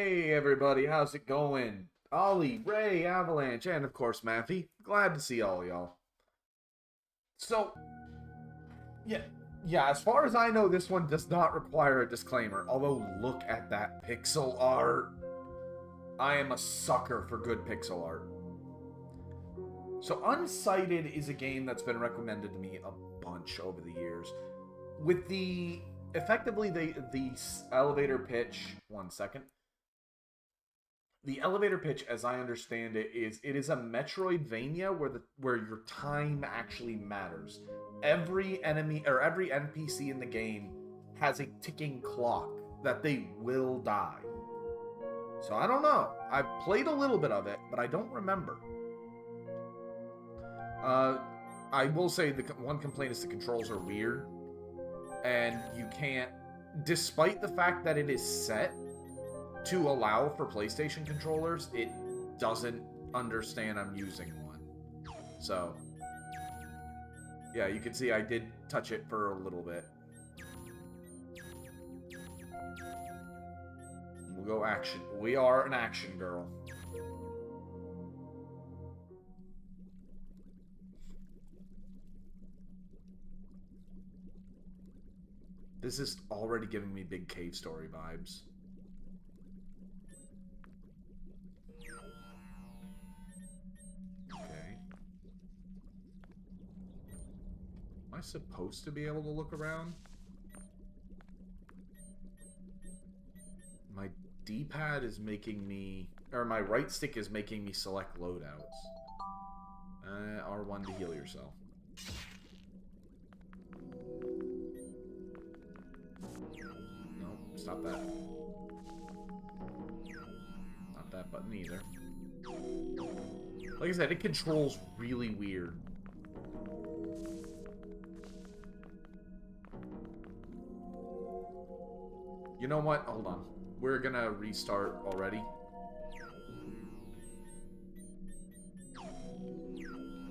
Hey everybody, how's it going? Ollie, Ray, Avalanche, and of course Matthew. Glad to see all y'all. So, yeah, as far as I know, this one does not require a disclaimer. Although, look at that pixel art. I am a sucker for good pixel art. So, Unsighted is a game that's been recommended to me a bunch over the years. With the, effectively, the elevator pitch, one second. The elevator pitch, as I understand it is a Metroidvania where your time actually matters. Every enemy or every NPC in the game has a ticking clock that they will die. So I don't know. I've played a little bit of it, but I don't remember. I will say the one complaint is the controls are weird, and you can't, despite the fact that it is set to allow for PlayStation controllers, it doesn't understand I'm using one. So, yeah, you can see I did touch it for a little bit. We'll go action. We are an action girl. This is already giving me big cave story vibes. Am I supposed to be able to look around? My D-pad is making me... Or my right stick is making me select loadouts. R1 to heal yourself. No, stop that. Not that button either. Like I said, it controls really weird. You know what? Hold on. We're gonna restart already.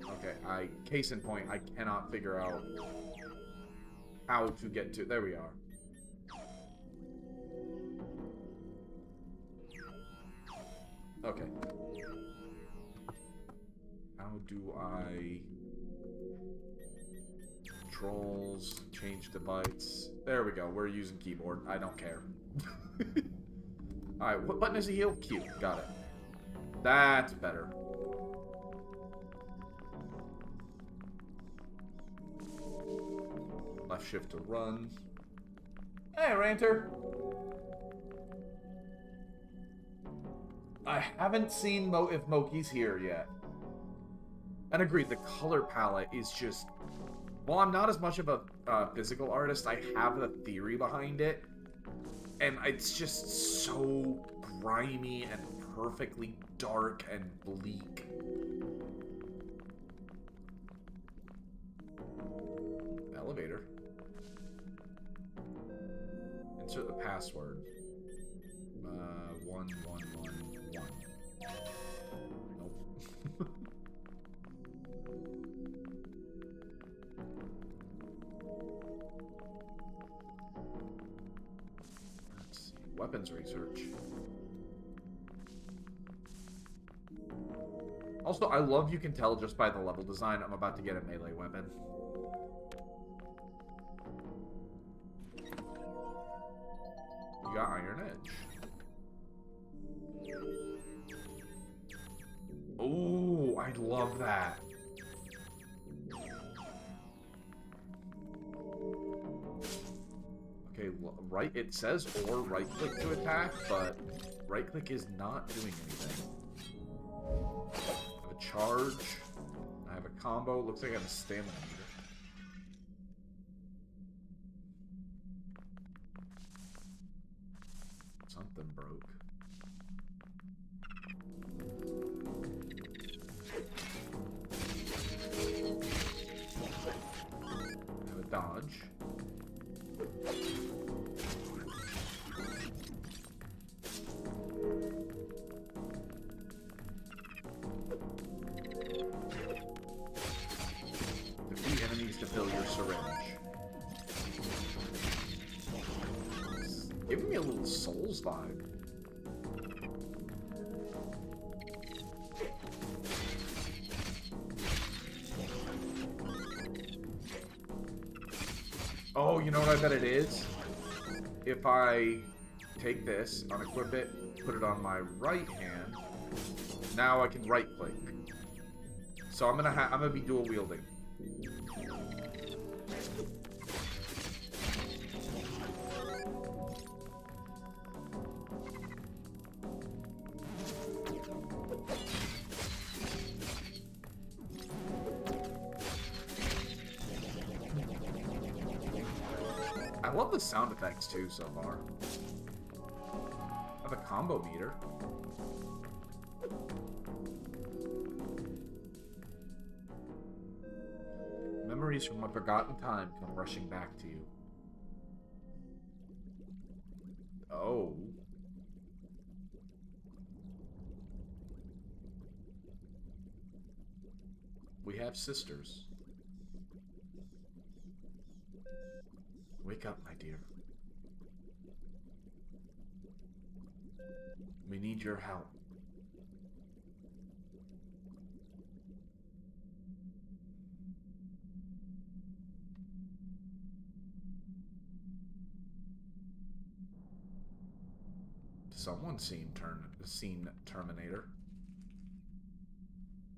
Okay, case in point, I cannot figure out how to get to... There we are. Okay. How do I... Controls, change the bytes. There we go. We're using keyboard. I don't care. Alright, what button is the heal? Q. Got it. That's better. Left shift to run. Hey, Ranter! I haven't seen if Moki's here yet. And agreed, the color palette is just... While I'm not as much of a physical artist, I have a theory behind it. And it's just so grimy and perfectly dark and bleak. Elevator. Insert the password. 1111. Nope. Weapons research. Also, I love you can tell just by the level design I'm about to get a melee weapon. You got Iron Edge. Oh, I love that. Okay, right, it says or right click to attack, but right click is not doing anything. I have a charge. I have a combo. Looks like I have a stamina meter. Something broke. I have a dodge. Defeat enemies to fill your syringe. It's giving me a little Souls vibe. you know what I bet it is? If I take this, unequip it, put it on my right hand, now I can right click. So I'm gonna be dual wielding. I love the sound effects too so far. I have a combo meter. Memories from a forgotten time come rushing back to you. Oh. We have sisters. Wake up, my dear. We need your help. Someone seen Terminator.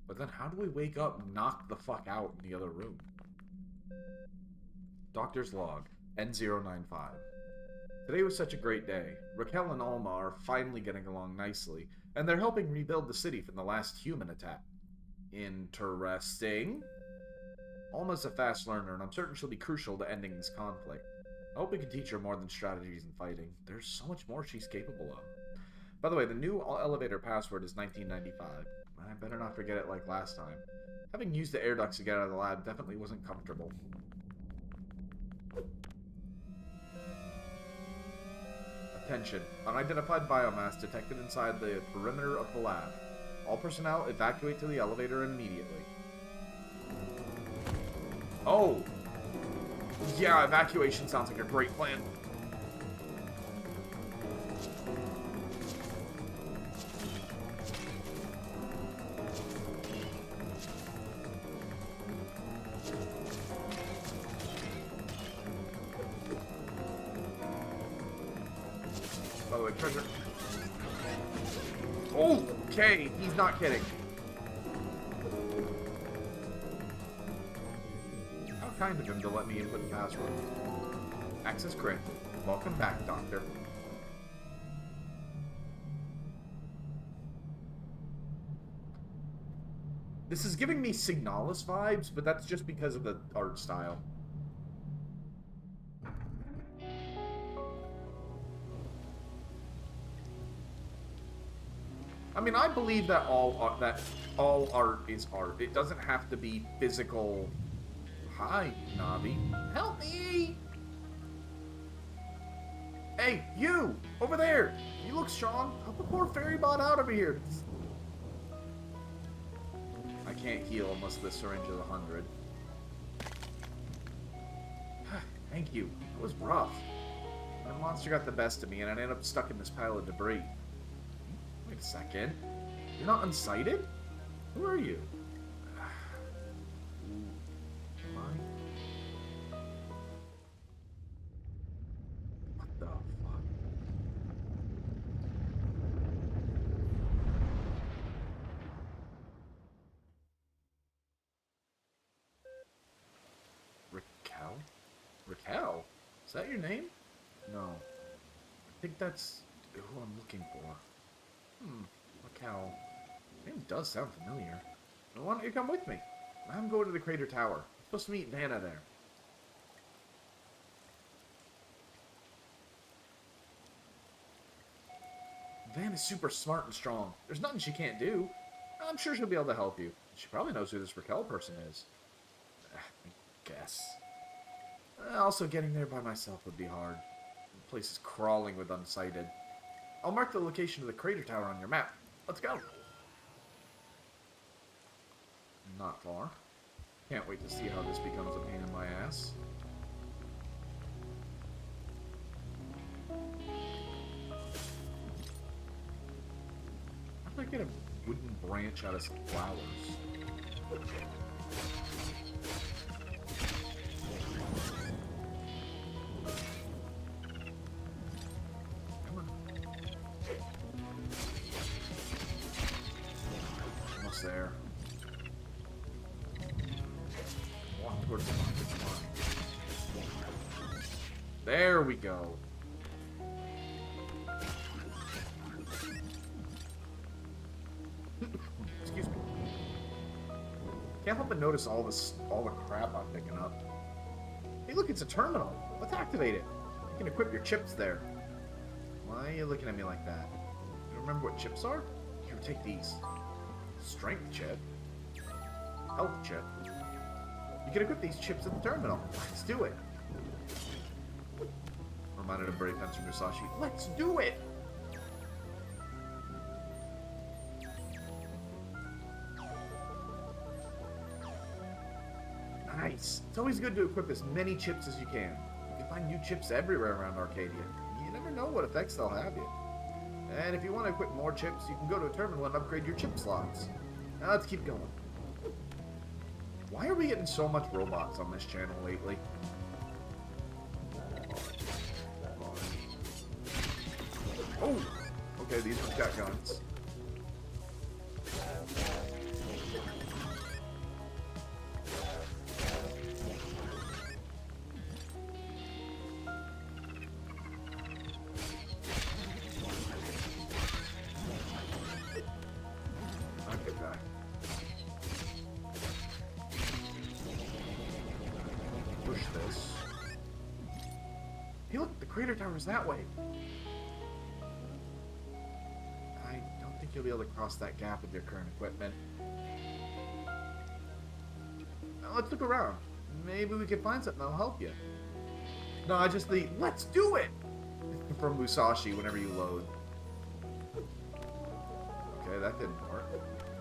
But then how do we wake up and knock the fuck out in the other room? Doctor's log, N095. Today was such a great day. Raquel and Alma are finally getting along nicely, and they're helping rebuild the city from the last human attack. Interesting. Alma's a fast learner, and I'm certain she'll be crucial to ending this conflict. I hope we can teach her more than strategies and fighting. There's so much more she's capable of. By the way, the new elevator password is 1995. I better not forget it like last time. Having used the air ducts to get out of the lab definitely wasn't comfortable. Attention. Unidentified biomass detected inside the perimeter of the lab. All personnel evacuate to the elevator immediately. Oh! Yeah, evacuation sounds like a great plan. By the way, treasure. Oh, okay, he's not kidding. How kind of him to let me input the password. Access granted. Welcome back, Doctor. This is giving me Signalis vibes, but that's just because of the art style. I mean, I believe that all art is art. It doesn't have to be physical. Hi, Navi. Help me! Hey, you! Over there! You look strong. Help the poor fairy bot out over here. I can't heal unless the syringe is 100. Thank you. It was rough. That monster got the best of me, and I ended up stuck in this pile of debris. Wait a second. You're not unsighted? Who are you? Am I? What the fuck? Raquel? Raquel? Is that your name? No. I think that's who I'm looking for. Raquel. Name does sound familiar. Why don't you come with me? I'm going to the Crater Tower. I'm supposed to meet Vanna there. Vanna's super smart and strong. There's nothing she can't do. I'm sure she'll be able to help you. She probably knows who this Raquel person is. I guess. Also, getting there by myself would be hard. The place is crawling with Unsighted. I'll mark the location of the Crater Tower on your map. Let's go. Not far. Can't wait to see how this becomes a pain in my ass. How do I get a wooden branch out of some flowers? box there. Walk towards the box. Come on. There we go. Excuse me. Can't help but notice all the crap I'm picking up. Hey, look, it's a terminal. Let's activate it. You can equip your chips there. Why are you looking at me like that? You remember what chips are? Here, take these. Strength chip. Health chip. You can equip these chips at the terminal. Let's do it. Reminded of Brave Fence from Musashi. Let's do it! Nice. It's always good to equip as many chips as you can. You can find new chips everywhere around Arcadia. You never know what effects they'll have you. And if you want to equip more chips, you can go to a terminal and upgrade your chip slots. Now let's keep going. Why are we getting so much robots on this channel lately? Oh! Okay, these ones got guns. Crater tower's that way. I don't think you'll be able to cross that gap with your current equipment. Now let's look around. Maybe we can find something that'll help you. No, I just the let's do it from Musashi whenever you load. Okay, that didn't work.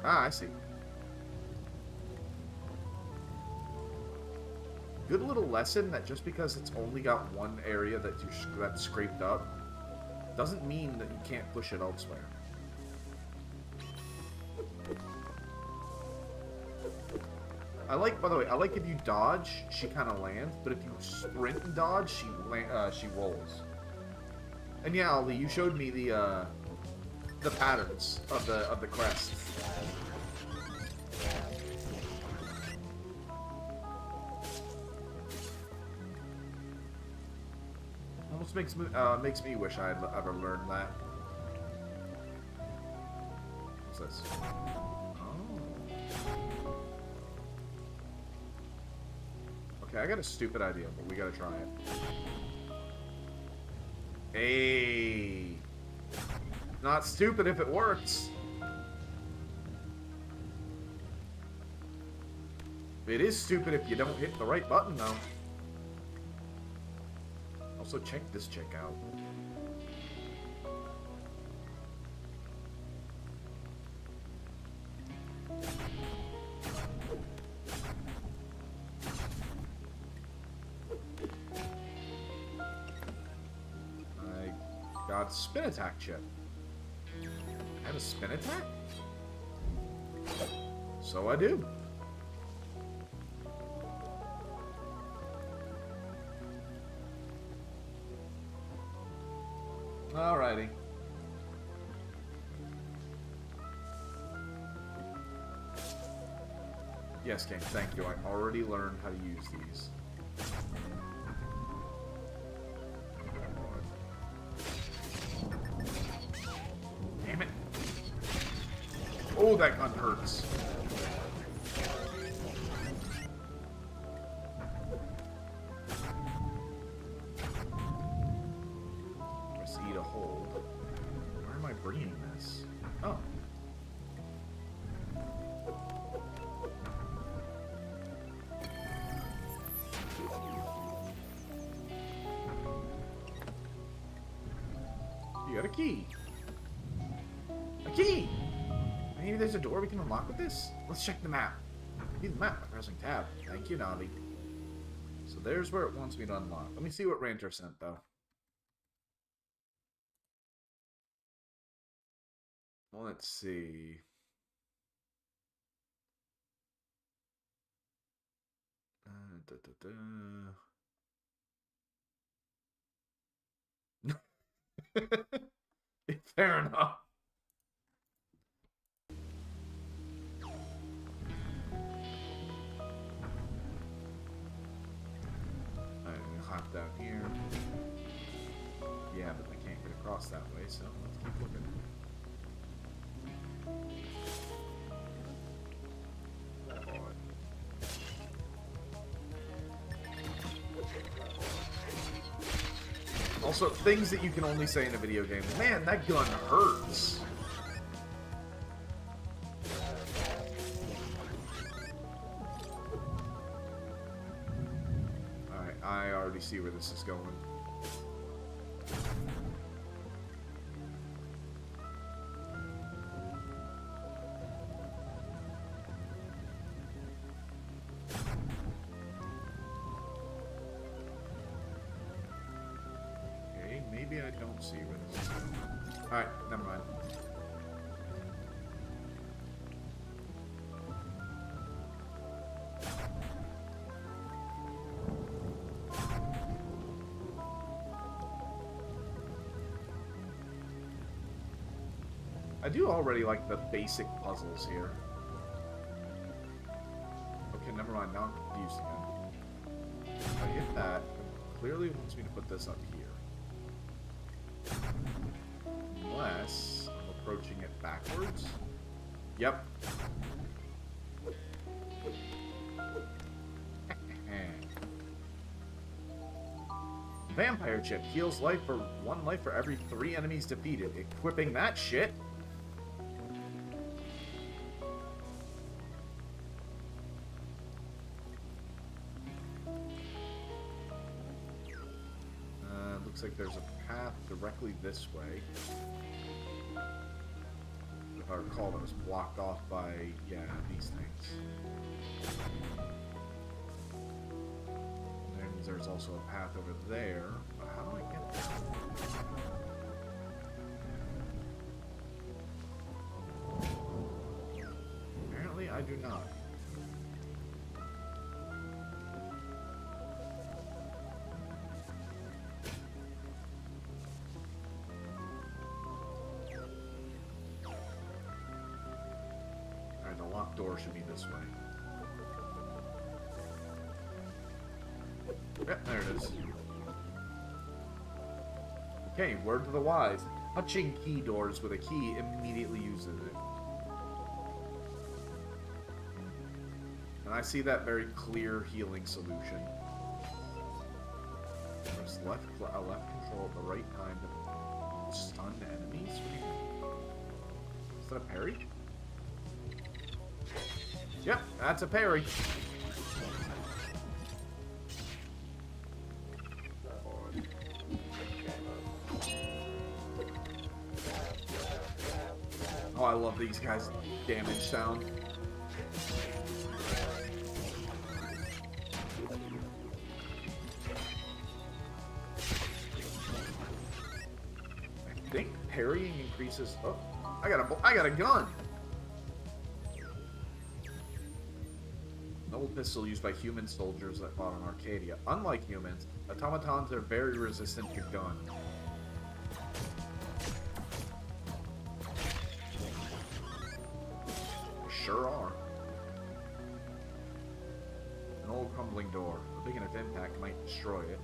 Ah, I see. Good little lesson that just because it's only got one area that's scraped up doesn't mean that you can't push it elsewhere. I like, by the way, I like if you dodge, she kind of lands, but if you sprint and dodge, she rolls. And yeah, Ali, you showed me the patterns of the crest. Makes me wish I had ever learned that. What's this? Oh. Okay, I got a stupid idea, but we gotta try it. Hey! Not stupid if it works. It is stupid if you don't hit the right button, though. Also, check this chick out. I got spin attack chip. I have a spin attack? So I do. Alrighty. Yes, game, thank you. I already learned how to use these. Damn it. Oh, that gun hurts. Key. A key! Maybe there's a door we can unlock with this? Let's check the map. Read the map by pressing tab. Thank you, Navi. So there's where it wants me to unlock. Let me see what Ranter sent, though. Well, let's see. Fair enough. stuff down here. Yeah, but I can't get across that way, so let's keep looking. Also, things that you can only say in a video game. Man, that gun hurts. Alright, I already see where this is going. Maybe I don't see where this is going. Alright, never mind. I do already like the basic puzzles here. Okay, never mind. Now I'm confused again. If I hit that, it clearly wants me to put this up here. Unless I'm approaching it backwards. Yep. Vampire chip heals life for 1 life for every 3 enemies defeated. Equipping that shit. Looks like there's a path directly this way. If I recall, that was blocked off by, yeah, these things. And there's also a path over there. But how do I get there? Apparently, I do not. Door should be this way. Yep, there it is. Okay, word to the wise. Touching key doors with a key immediately uses it. And I see that very clear healing solution. Press left control at the right time to stun enemies? What do you mean? Is that a parry? Yep, that's a parry. Oh, I love these guys' damage sound. I think parrying increases. Oh, I got a gun. Old pistol used by human soldiers that fought in Arcadia. Unlike humans, automatons are very resistant to gun. They sure are. An old crumbling door. A big enough impact might destroy it.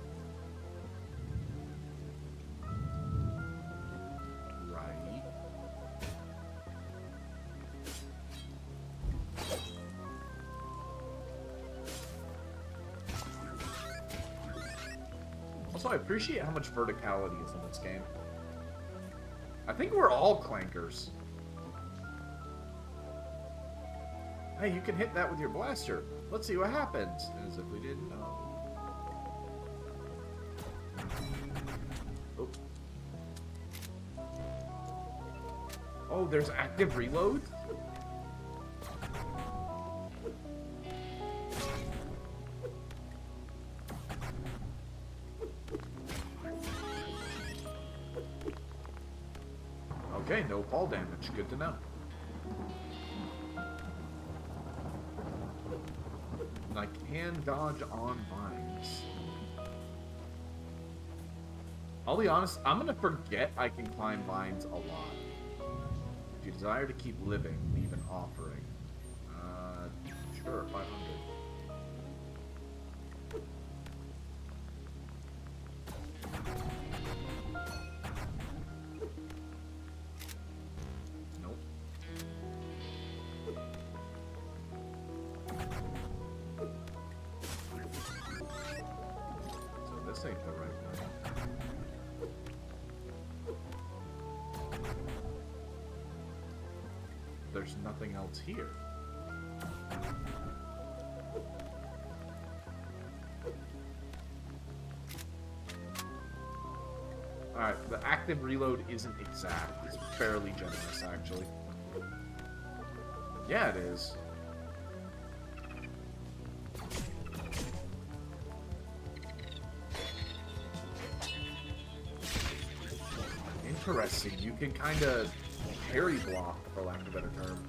Also, I appreciate how much verticality is in this game. I think we're all clankers. Hey, you can hit that with your blaster. Let's see what happens. As if we didn't know. Oh, oh, there's active reload? Okay, no fall damage. Good to know. And I can dodge on mines. I'll be honest, I'm gonna forget I can climb vines a lot. If you desire to keep living, leave an offering. Sure, 500. there's nothing else here. Alright, the active reload isn't exact. It's fairly generous, actually. Yeah, it is. Interesting. You can kind of parry block, for lack of a better term.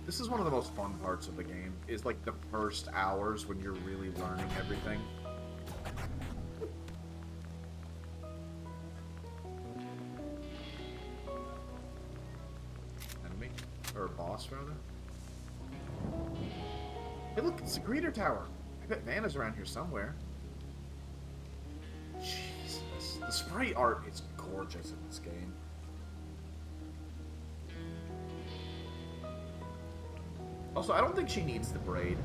This is one of the most fun parts of the game, is like the first hours when you're really learning everything. Enemy? Or boss, rather? Hey look, it's the Greeter Tower! I bet Vanna's around here somewhere. Jesus. The sprite art is gorgeous in this game. Also, I don't think she needs the braid.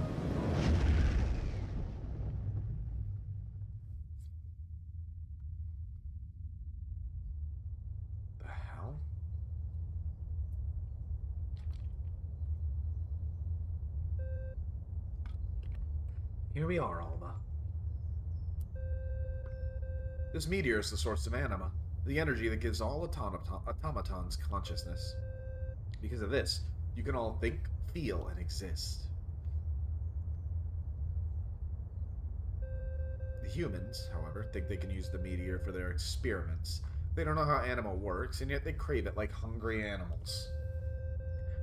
The hell? Here we are, Alma. This meteor is the source of anima, the energy that gives all automatons consciousness. Because of this, you can all think, feel, and exist. The humans, however, think they can use the meteor for their experiments. They don't know how anima works, and yet they crave it like hungry animals.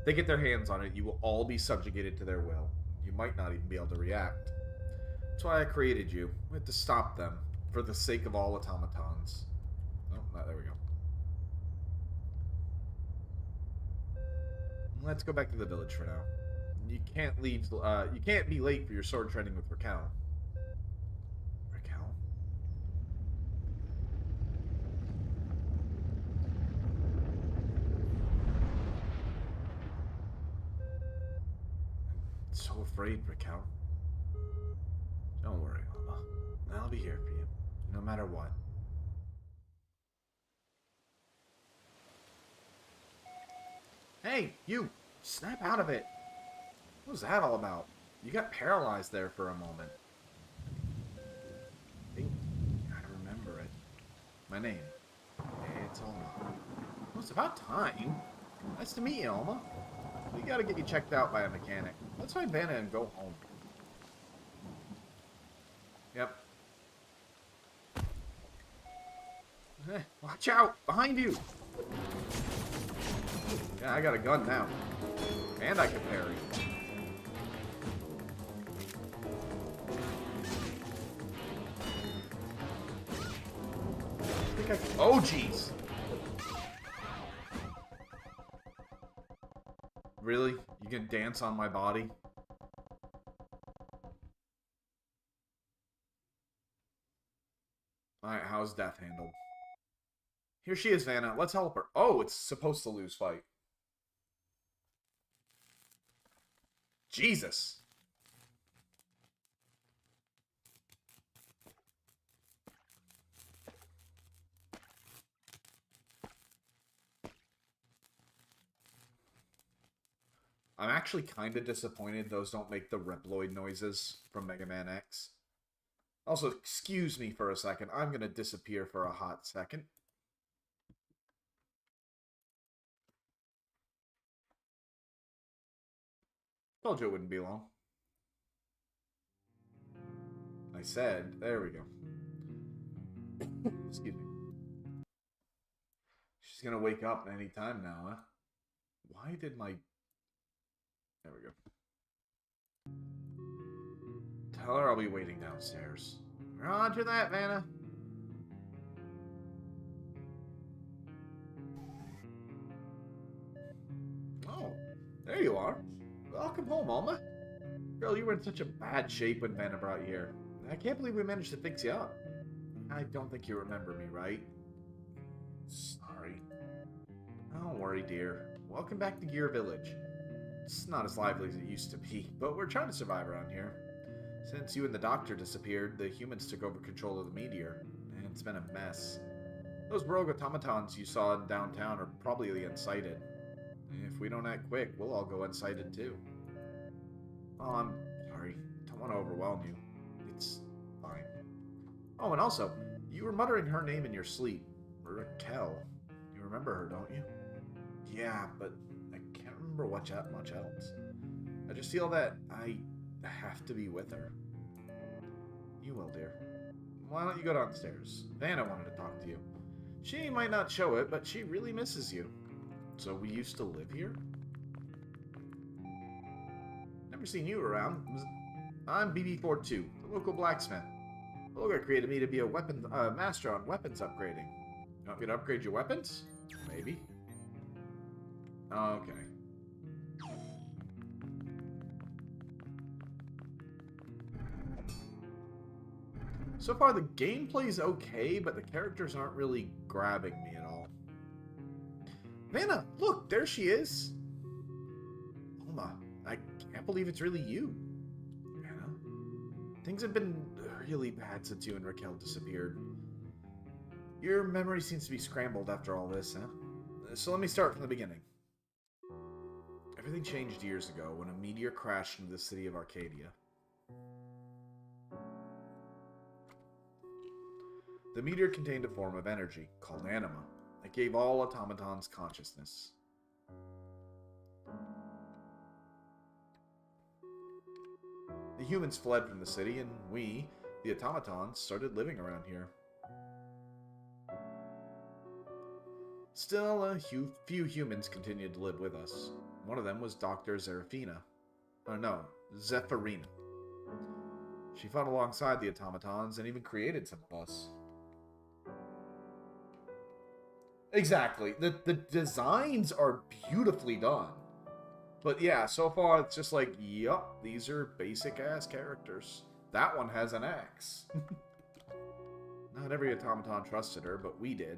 They get their hands on it, you will all be subjugated to their will. You might not even be able to react. That's why I created you. We have to stop them, for the sake of all automatons. Oh, there we go. Let's go back to the village for now. You can't leave. You can't be late for your sword training with Raquel. Raquel? I'm so afraid, Raquel. Don't worry, Alma. I'll be here for you, no matter what. Hey, you! Snap out of it! What was that all about? You got paralyzed there for a moment. I think I remember it. My name. It's Alma. Well, it's about time. Nice to meet you, Alma. We gotta get you checked out by a mechanic. Let's find Vanna and go home. Yep. Hey, watch out! Behind you! Yeah, I got a gun now. And I can parry. Oh, jeez! Really? You can dance on my body? Alright, how's death handled? Here she is, Vanna. Let's help her. Oh, it's supposed to lose fight. Jesus! I'm actually kind of disappointed those don't make the Reploid noises from Mega Man X. Also, excuse me for a second. I'm going to disappear for a hot second. Told you it wouldn't be long. I said, there we go. Excuse me. She's going to wake up any time now, huh? Why did my... There we go. Tell her I'll be waiting downstairs. Roger that, Vanna. Oh, there you are. Welcome home, Alma. Girl, you were in such a bad shape when Vanna brought you here. I can't believe we managed to fix you up. I don't think you remember me, right? Sorry. Don't worry, dear. Welcome back to Gear Village. It's not as lively as it used to be, but we're trying to survive around here. Since you and the doctor disappeared, the humans took over control of the meteor, and it's been a mess. Those rogue automatons you saw in downtown are probably the Unsighted. If we don't act quick, we'll all go Unsighted too. Oh, I'm sorry. Don't want to overwhelm you. It's fine. Oh, and also, you were muttering her name in your sleep. Raquel. You remember her, don't you? Yeah, but I can't remember much else. I just feel that I have to be with her. You will, dear. Why don't you go downstairs? Vanna wanted to talk to you. She might not show it, but she really misses you. So we used to live here? Never seen you around. I'm BB42, the local blacksmith. Olga created me to be a master on weapons upgrading. You want me to upgrade your weapons? Maybe. Okay. So far, the gameplay's okay, but the characters aren't really grabbing me at all. Vanna, look, there she is. Oma, I can't believe it's really you. Vanna, things have been really bad since you and Raquel disappeared. Your memory seems to be scrambled after all this, huh? So let me start from the beginning. Everything changed years ago when a meteor crashed into the city of Arcadia. The meteor contained a form of energy, called anima, that gave all automatons consciousness. The humans fled from the city, and we, the automatons, started living around here. Still, a few humans continued to live with us. One of them was Dr. Zephyrina. Zephyrina. She fought alongside the automatons and even created some of us. Exactly. The designs are beautifully done. But yeah, so far it's just like, yup, these are basic-ass characters. That one has an axe. Not every automaton trusted her, but we did.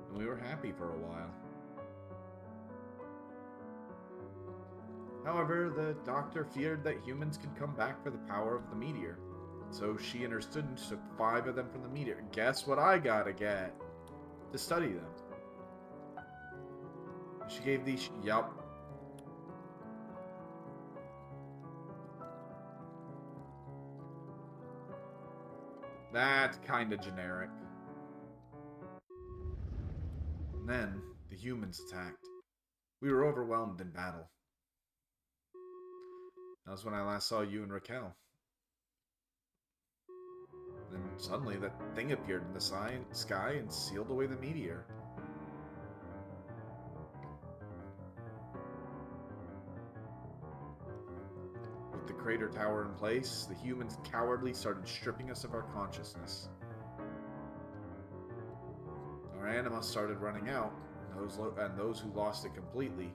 And we were happy for a while. However, the doctor feared that humans could come back for the power of the meteor. So she and her students took 5 of them from the meteor. Guess what I gotta get? To study them. She gave these... Yup. That's kinda generic. And then, the humans attacked. We were overwhelmed in battle. That was when I last saw you and Raquel. Then suddenly that thing appeared in the sky and sealed away the meteor. With the crater tower in place, the humans cowardly started stripping us of our consciousness. Our anima started running out, and those who lost it completely.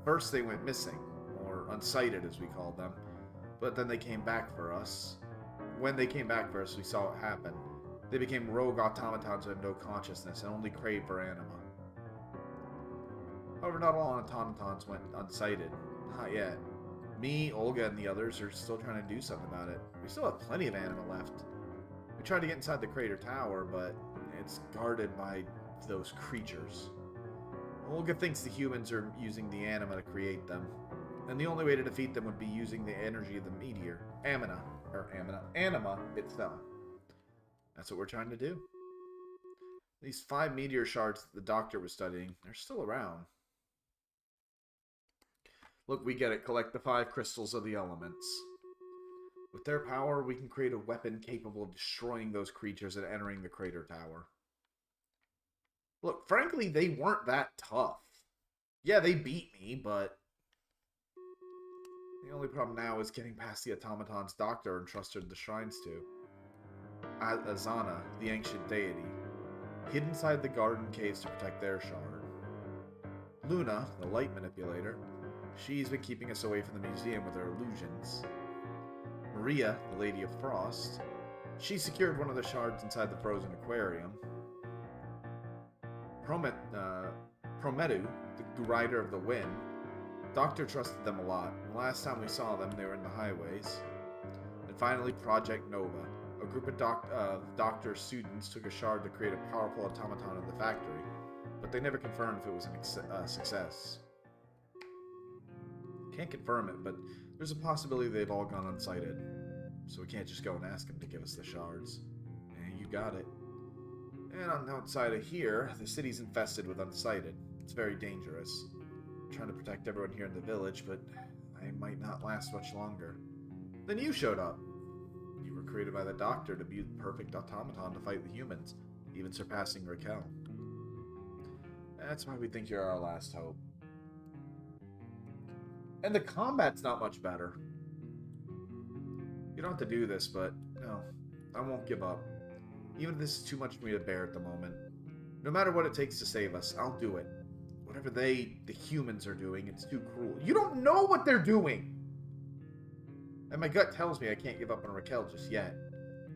First they went missing, or unsighted as we called them, but then they came back for us. When they came back for us, we saw it happen. They became rogue automatons with no consciousness and only craved for anima. However, not all automatons went unsighted. Not yet. Me, Olga, and the others are still trying to do something about it. We still have plenty of anima left. We tried to get inside the crater tower, but it's guarded by those creatures. Olga thinks the humans are using the anima to create them, and the only way to defeat them would be using the energy of the meteor, anima itself. That's what we're trying to do. These 5 meteor shards that the doctor was studying, they're still around. Look, we get it. Collect the 5 crystals of the elements. With their power, we can create a weapon capable of destroying those creatures and entering the crater tower. Look, frankly, they weren't that tough. Yeah, they beat me, but the only problem now is getting past the automaton's doctor entrusted the shrines to. Azana, the ancient deity. hid inside the garden caves to protect their shard. Luna, the light manipulator, she's been keeping us away from the museum with her illusions. Maria, the Lady of Frost, she secured one of the shards inside the frozen aquarium. Prometheus, the rider of the wind, Doctor trusted them a lot. The last time we saw them, they were in the highways. And finally, Project Nova. A group of Doctor's students took a shard to create a powerful automaton in the factory, but they never confirmed if it was a success. Can't confirm it, but there's a possibility they've all gone unsighted. So we can't just go and ask them to give us the shards. And you got it. And on the outside of here, the city's infested with Unsighted. It's very dangerous. I'm trying to protect everyone here in the village, but I might not last much longer. Then you showed up. You were created by the Doctor to be the perfect automaton to fight the humans, even surpassing Raquel. That's why we think you're our last hope. And the combat's not much better. You don't have to do this, but no, I won't give up. Even if this is too much for me to bear at the moment. No matter what it takes to save us, I'll do it. Whatever the humans are doing, it's too cruel. You don't know what they're doing! And my gut tells me I can't give up on Raquel just yet.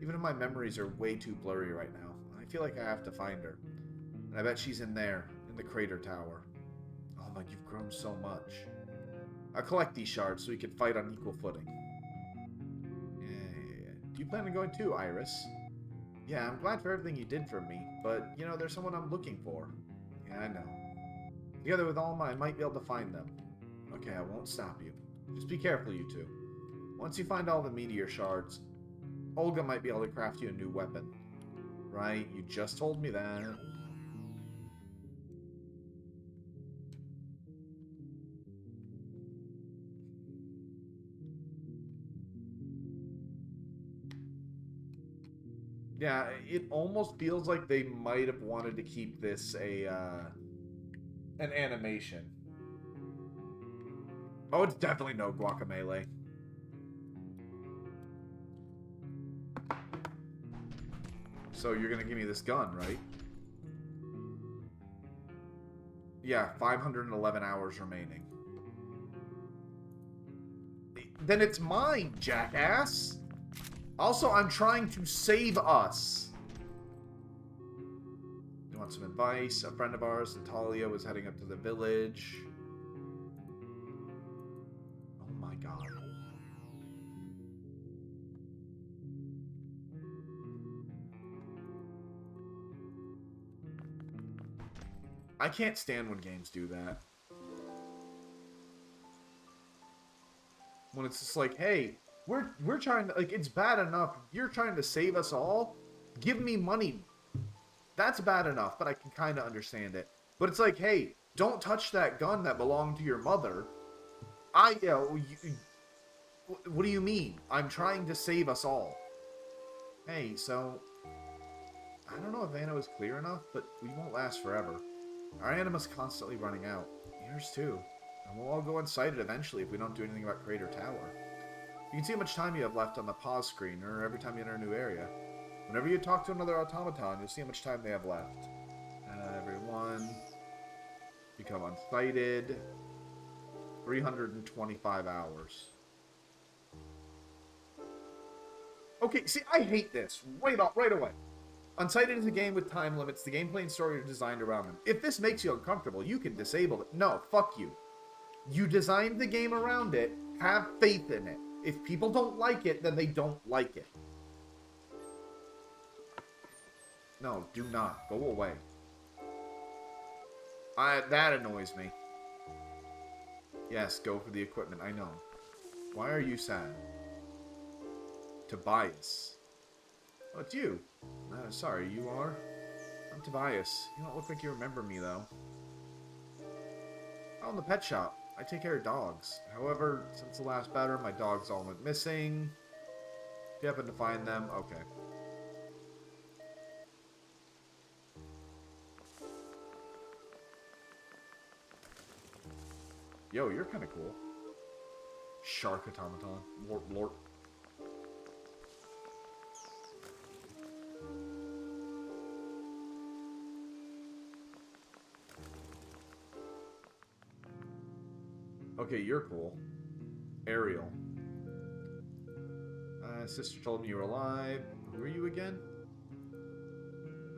Even if my memories are way too blurry right now. I feel like I have to find her. And I bet she's in there, in the crater tower. Oh my, you've grown so much. I'll collect these shards so we can fight on equal footing. Yeah. Do you plan on going too, Iris? Yeah, I'm glad for everything you did for me, but, you know, there's someone I'm looking for. Yeah, I know. Together with Alma, I might be able to find them. Okay, I won't stop you. Just be careful, you two. Once you find all the meteor shards, Olga might be able to craft you a new weapon. Right? You just told me that. Yeah, it almost feels like they might have wanted to keep this an animation. Oh, it's definitely no guacamole. So you're gonna give me this gun, right? Yeah, 511 hours remaining. Then it's mine, jackass! Also, I'm trying to save us. You want some advice? A friend of ours, Natalia, was heading up to the village. Oh my god. I can't stand when games do that. When it's just like, hey, we're trying to, like, it's bad enough. You're trying to save us all. Give me money. That's bad enough, but I can kind of understand it. But it's like, hey, don't touch that gun that belonged to your mother. What do you mean? I'm trying to save us all. Hey, so, I don't know if Anna was clear enough, but we won't last forever. Our anima's constantly running out. Yours too. And we'll all go unsighted eventually if we don't do anything about Crater Tower. You can see how much time you have left on the pause screen, or every time you enter a new area. Whenever you talk to another automaton, you'll see how much time they have left. Everyone become unsighted. 325 hours. Okay, see, I hate this. Right away. Unsighted is a game with time limits. The gameplay and story are designed around them. If this makes you uncomfortable, you can disable it. No, fuck you. You designed the game around it. Have faith in it. If people don't like it, then they don't like it. No, do not. Go away. That annoys me. Yes, go for the equipment. I know. Why are you sad? Tobias. Oh, it's you. Sorry, you are? I'm Tobias. You don't look like you remember me, though. Oh, in the pet shop. I take care of dogs. However, since the last battle, my dogs all went missing. If you happen to find them, okay. Yo, you're kind of cool. Shark automaton. Lord. Okay, you're cool. Ariel. Sister told me you were alive. Who are you again?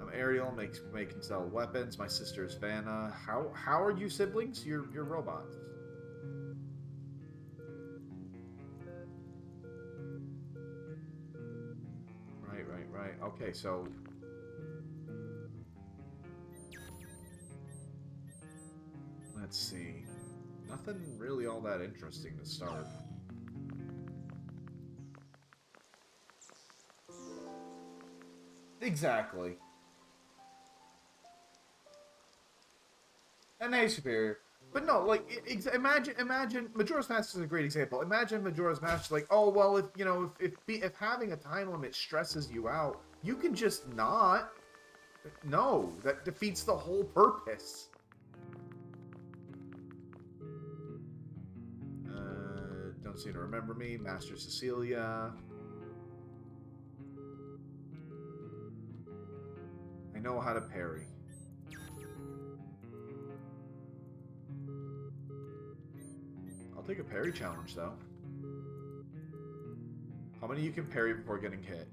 I'm Ariel, make and sell weapons. My sister is Vanna. How are you siblings? You're robots. Right. Okay, so let's see. Nothing really all that interesting to start. Exactly. An A superior. But no, like, imagine Majora's Mask is a great example. Imagine Majora's Mask is like, oh well, if you know, if having a time limit stresses you out, you can just not. No, that defeats the whole purpose. Don't seem to remember me, Master Cecilia. I know how to parry. I'll take a parry challenge, though. How many you can parry before getting hit?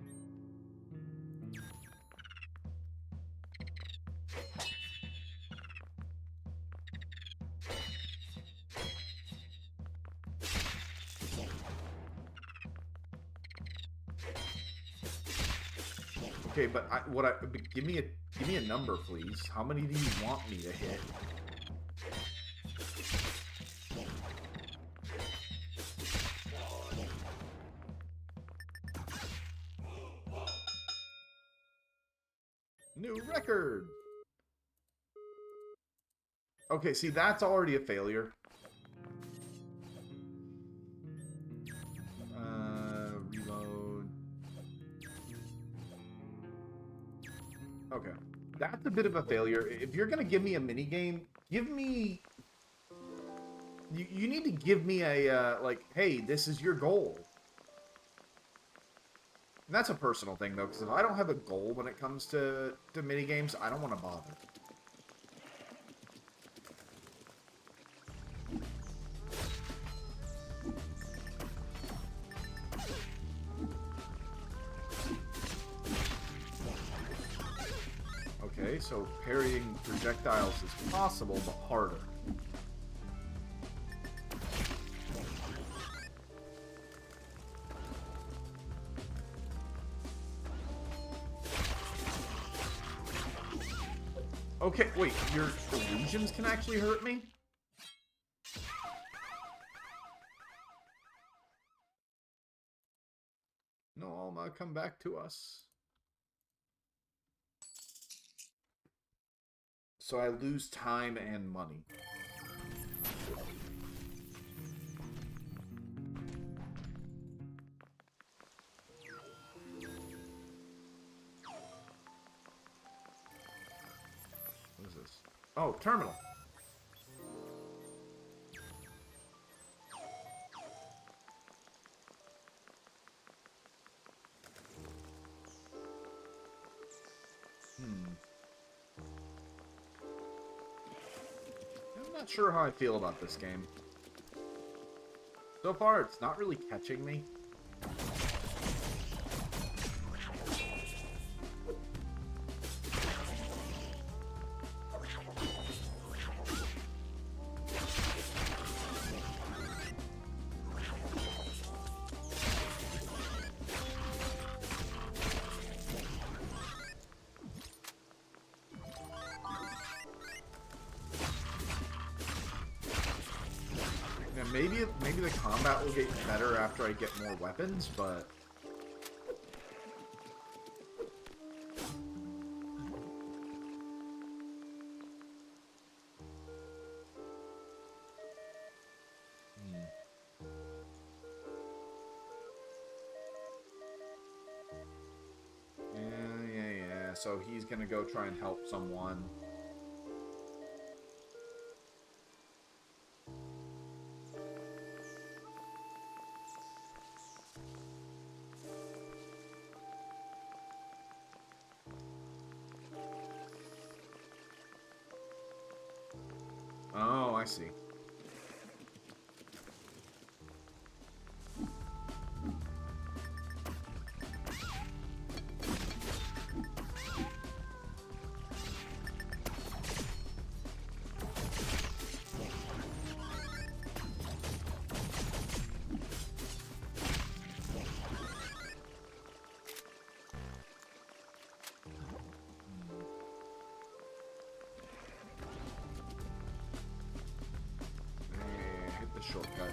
Okay, but give me a number, please. How many do you want me to hit? New record! Okay, see, that's already a failure. Reload. Okay. That's a bit of a failure. If you're gonna give me a minigame, give me... You need to give me a, like, hey, this is your goal. And that's a personal thing, though, because if I don't have a goal when it comes to minigames, I don't want to bother. Okay, so parrying projectiles is possible, but harder. Okay, wait, your illusions can actually hurt me? No, Alma, come back to us. So I lose time and money. What is this? Oh, terminal. I'm not sure how I feel about this game. So far, it's not really catching me. Maybe the combat will get better after I get more weapons, but... Yeah. So he's gonna go try and help someone. Oh, I see. this shortcut.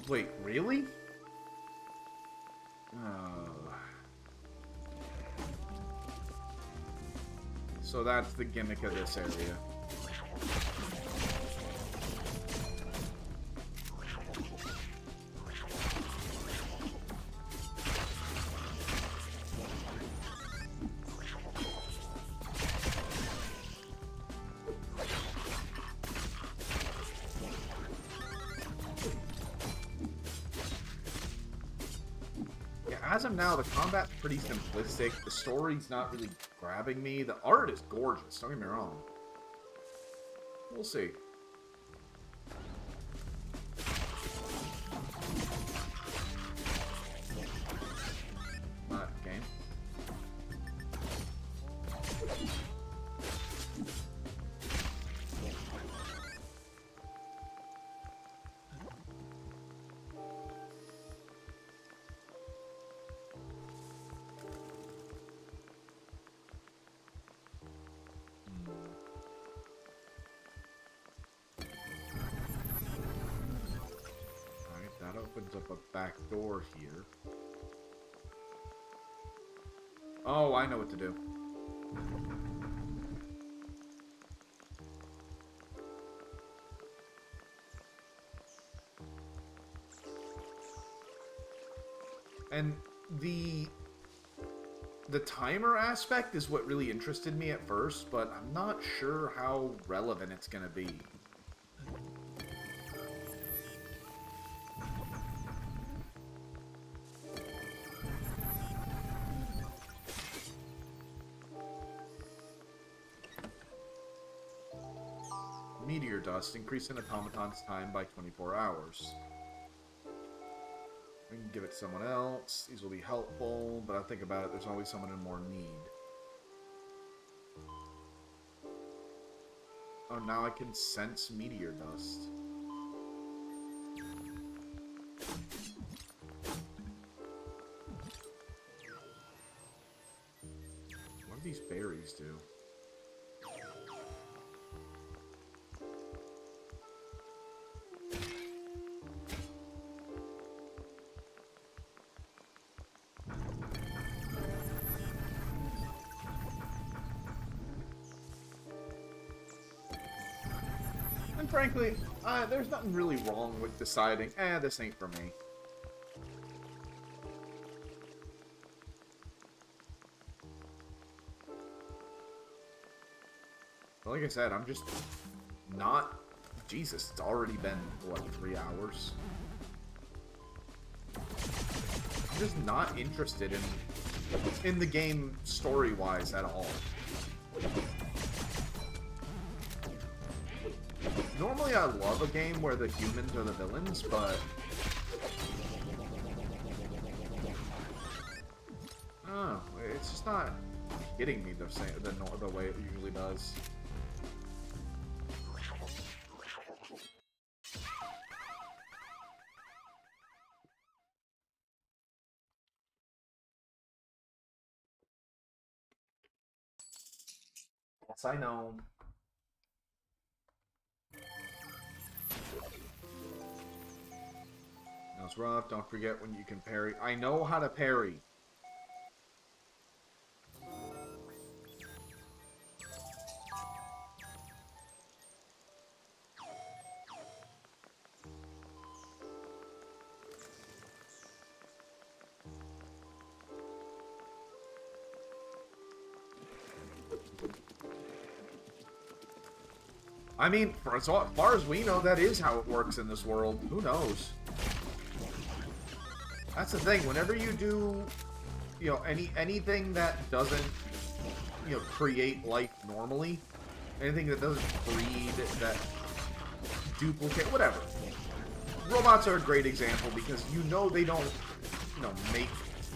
Wait, really? So that's the gimmick of this area. As of now, the combat's pretty simplistic. The story's not really grabbing me. The art is gorgeous, don't get me wrong. We'll see. Game. That opens up a back door here. Oh, I know what to do. And the timer aspect is what really interested me at first, but I'm not sure how relevant it's going to be. Meteor dust, increase an automaton's time by 24 hours. We can give it to someone else. These will be helpful, but I think about it, there's always someone in more need. Oh, now I can sense meteor dust. What do these berries do? Frankly, there's nothing really wrong with deciding, this ain't for me. But like I said, I'm just not... Jesus, it's already been, what, 3 hours? I'm just not interested in the game story-wise at all. Normally I love a game where the humans are the villains, but... Oh, it's just not hitting me the way it usually does. Yes, I know. It's rough. Don't forget when you can parry. I know how to parry. I mean, for as far as we know, that is how it works in this world. Who knows? That's the thing. Whenever you do, you know, anything that doesn't, you know, create life normally, anything that doesn't breed, that duplicate, whatever. Robots are a great example because you know they don't, you know, make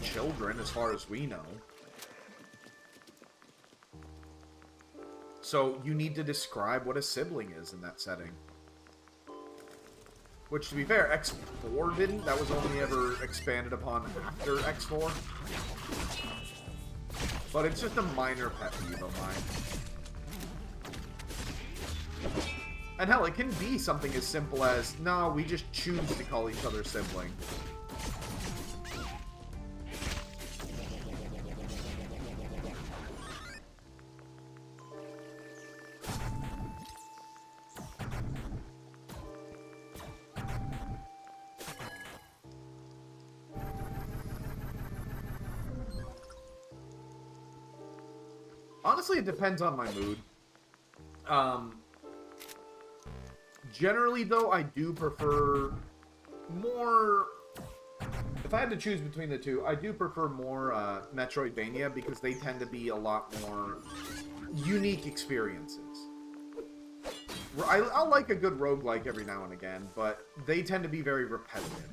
children as far as we know. So you need to describe what a sibling is in that setting. Which, to be fair, X4 didn't. That was only ever expanded upon after X4. But it's just a minor pet peeve of mine. And hell, it can be something as simple as, no, we just choose to call each other sibling. Honestly, it depends on my mood. Generally, though, I do prefer more... If I had to choose between the two, I do prefer more Metroidvania, because they tend to be a lot more unique experiences. I'll like a good roguelike every now and again, but they tend to be very repetitive.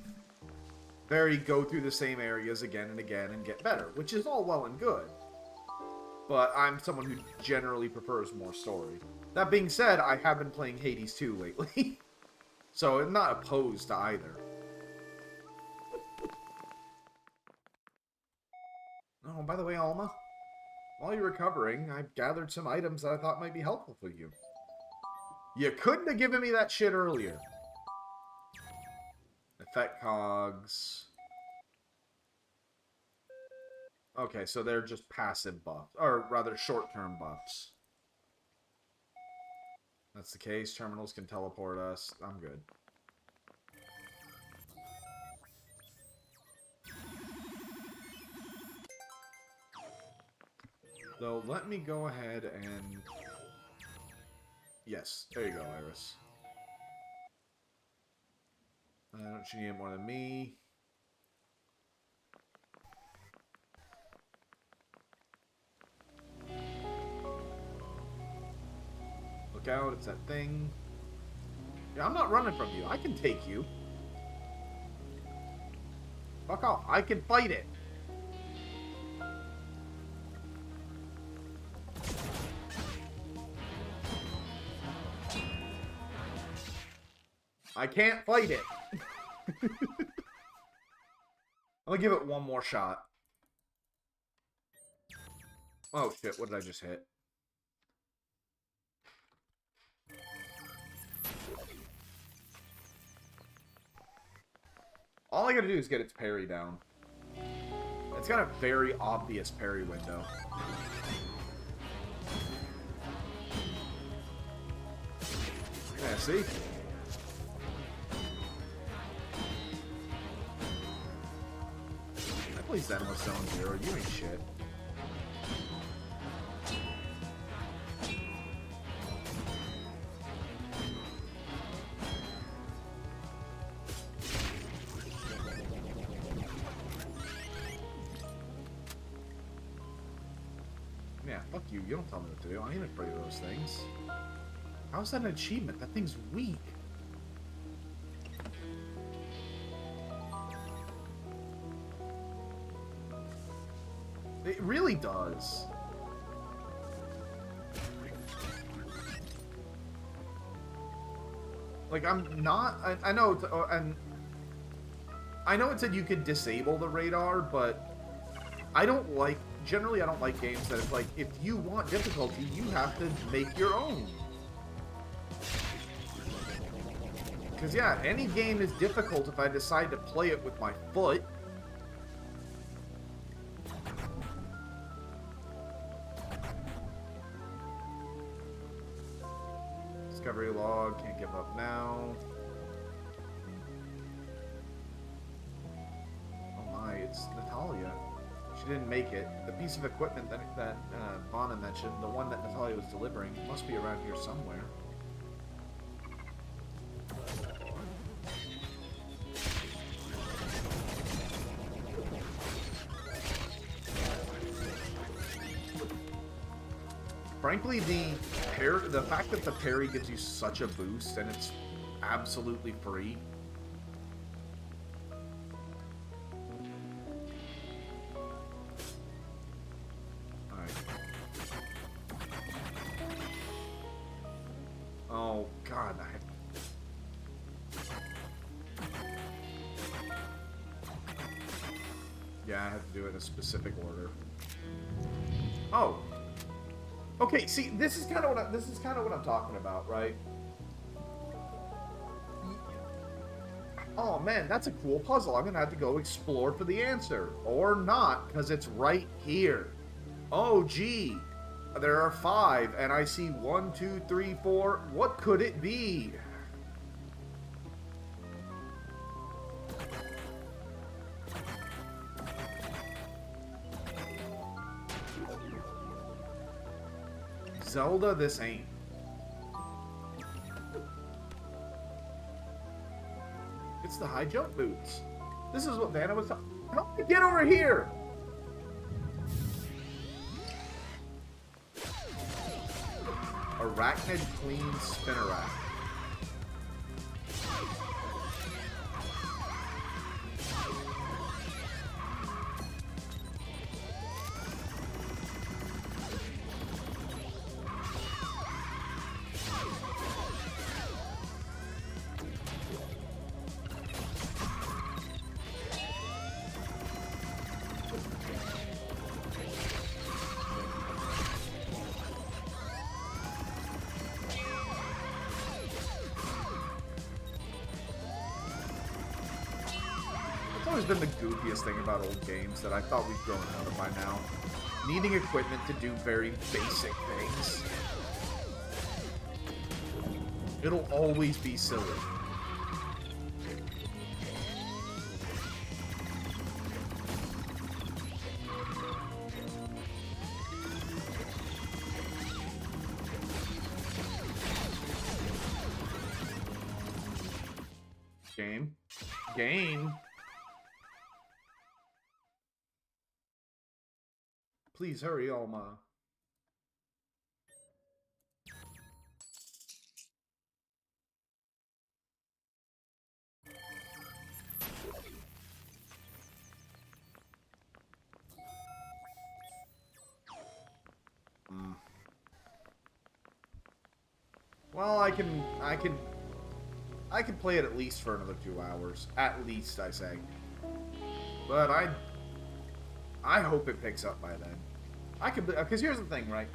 Very go through the same areas again and again and get better, which is all well and good. But I'm someone who generally prefers more story. That being said, I have been playing Hades 2 lately. So I'm not opposed to either. Oh, by the way, Alma, while you're recovering, I've gathered some items that I thought might be helpful for you. You couldn't have given me that shit earlier. Effect cogs. Okay, so they're just passive buffs, or rather short-term buffs. That's the case. Terminals can teleport us. I'm good. So let me go ahead and... Yes, there you go, Iris. Don't you need it more than me? Look out, it's that thing. Yeah, I'm not running from you. I can take you. Fuck off. I can fight it. I can't fight it. I'm gonna give it one more shot. Oh shit, what did I just hit? All I gotta do is get its parry down. It's got a very obvious parry window. Yeah, see? I play Zenless Zone 0, you ain't shit. Yeah, fuck you. You don't tell me what to do. I ain't afraid of those things. How's that an achievement? That thing's weak. It really does. Like, I'm not... I know... And I know it said you could disable the radar, but I don't like... Generally, I don't like games that it's like, if you want difficulty, you have to make your own. Because, yeah, any game is difficult if I decide to play it with my foot. Discovery log, can't give up now. Oh my, it's Natalia. She didn't make it. The piece of equipment that Vana mentioned, the one that Natalia was delivering, must be around here somewhere. Frankly, the fact that the parry gives you such a boost and it's absolutely free. Alright. Oh, God. Yeah, I have to do it in a specific order. Oh. Okay, see, this is kind of what I'm talking about, right? Oh man, that's a cool puzzle. I'm gonna have to go explore for the answer. Or not, because it's right here. Oh gee, there are 5, and I see 1, 2, 3, 4. What could it be? Zelda, this ain't. It's the high jump boots. This is what Vanna was talking. Help me get over here! Arachnid clean spinnerack. It's always been the goofiest thing about old games that I thought we'd grown out of by now. Needing equipment to do very basic things. It'll always be silly. Game. Please hurry, Alma. Well, I can play it at least for another 2 hours. At least, I say. But I hope it picks up by then. I could, because here's the thing, right?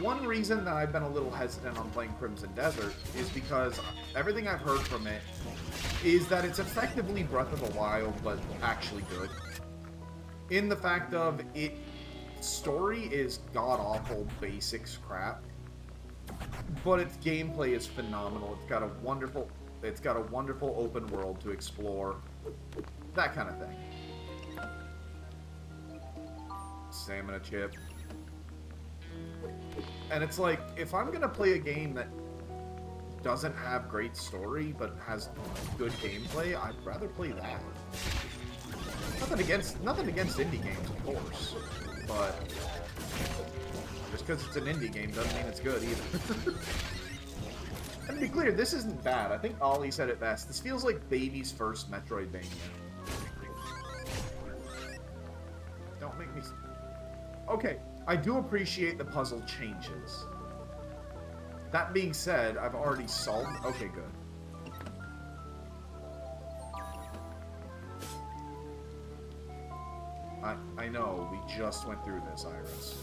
One reason that I've been a little hesitant on playing Crimson Desert is because everything I've heard from it is that it's effectively Breath of the Wild, but actually good. In the fact of story is god-awful basics crap, but its gameplay is phenomenal. It's got a wonderful open world to explore, that kind of thing. Stamina chip. And it's like, if I'm gonna play a game that doesn't have great story but has good gameplay, I'd rather play that. Nothing against indie games, of course, but just because it's an indie game doesn't mean it's good either. And to be clear, this isn't bad. I think Ollie said it best. This feels like baby's first Metroidvania. Don't make me... Okay, I do appreciate the puzzle changes. That being said, I've already solved... Okay, good. I know, we just went through this, Iris.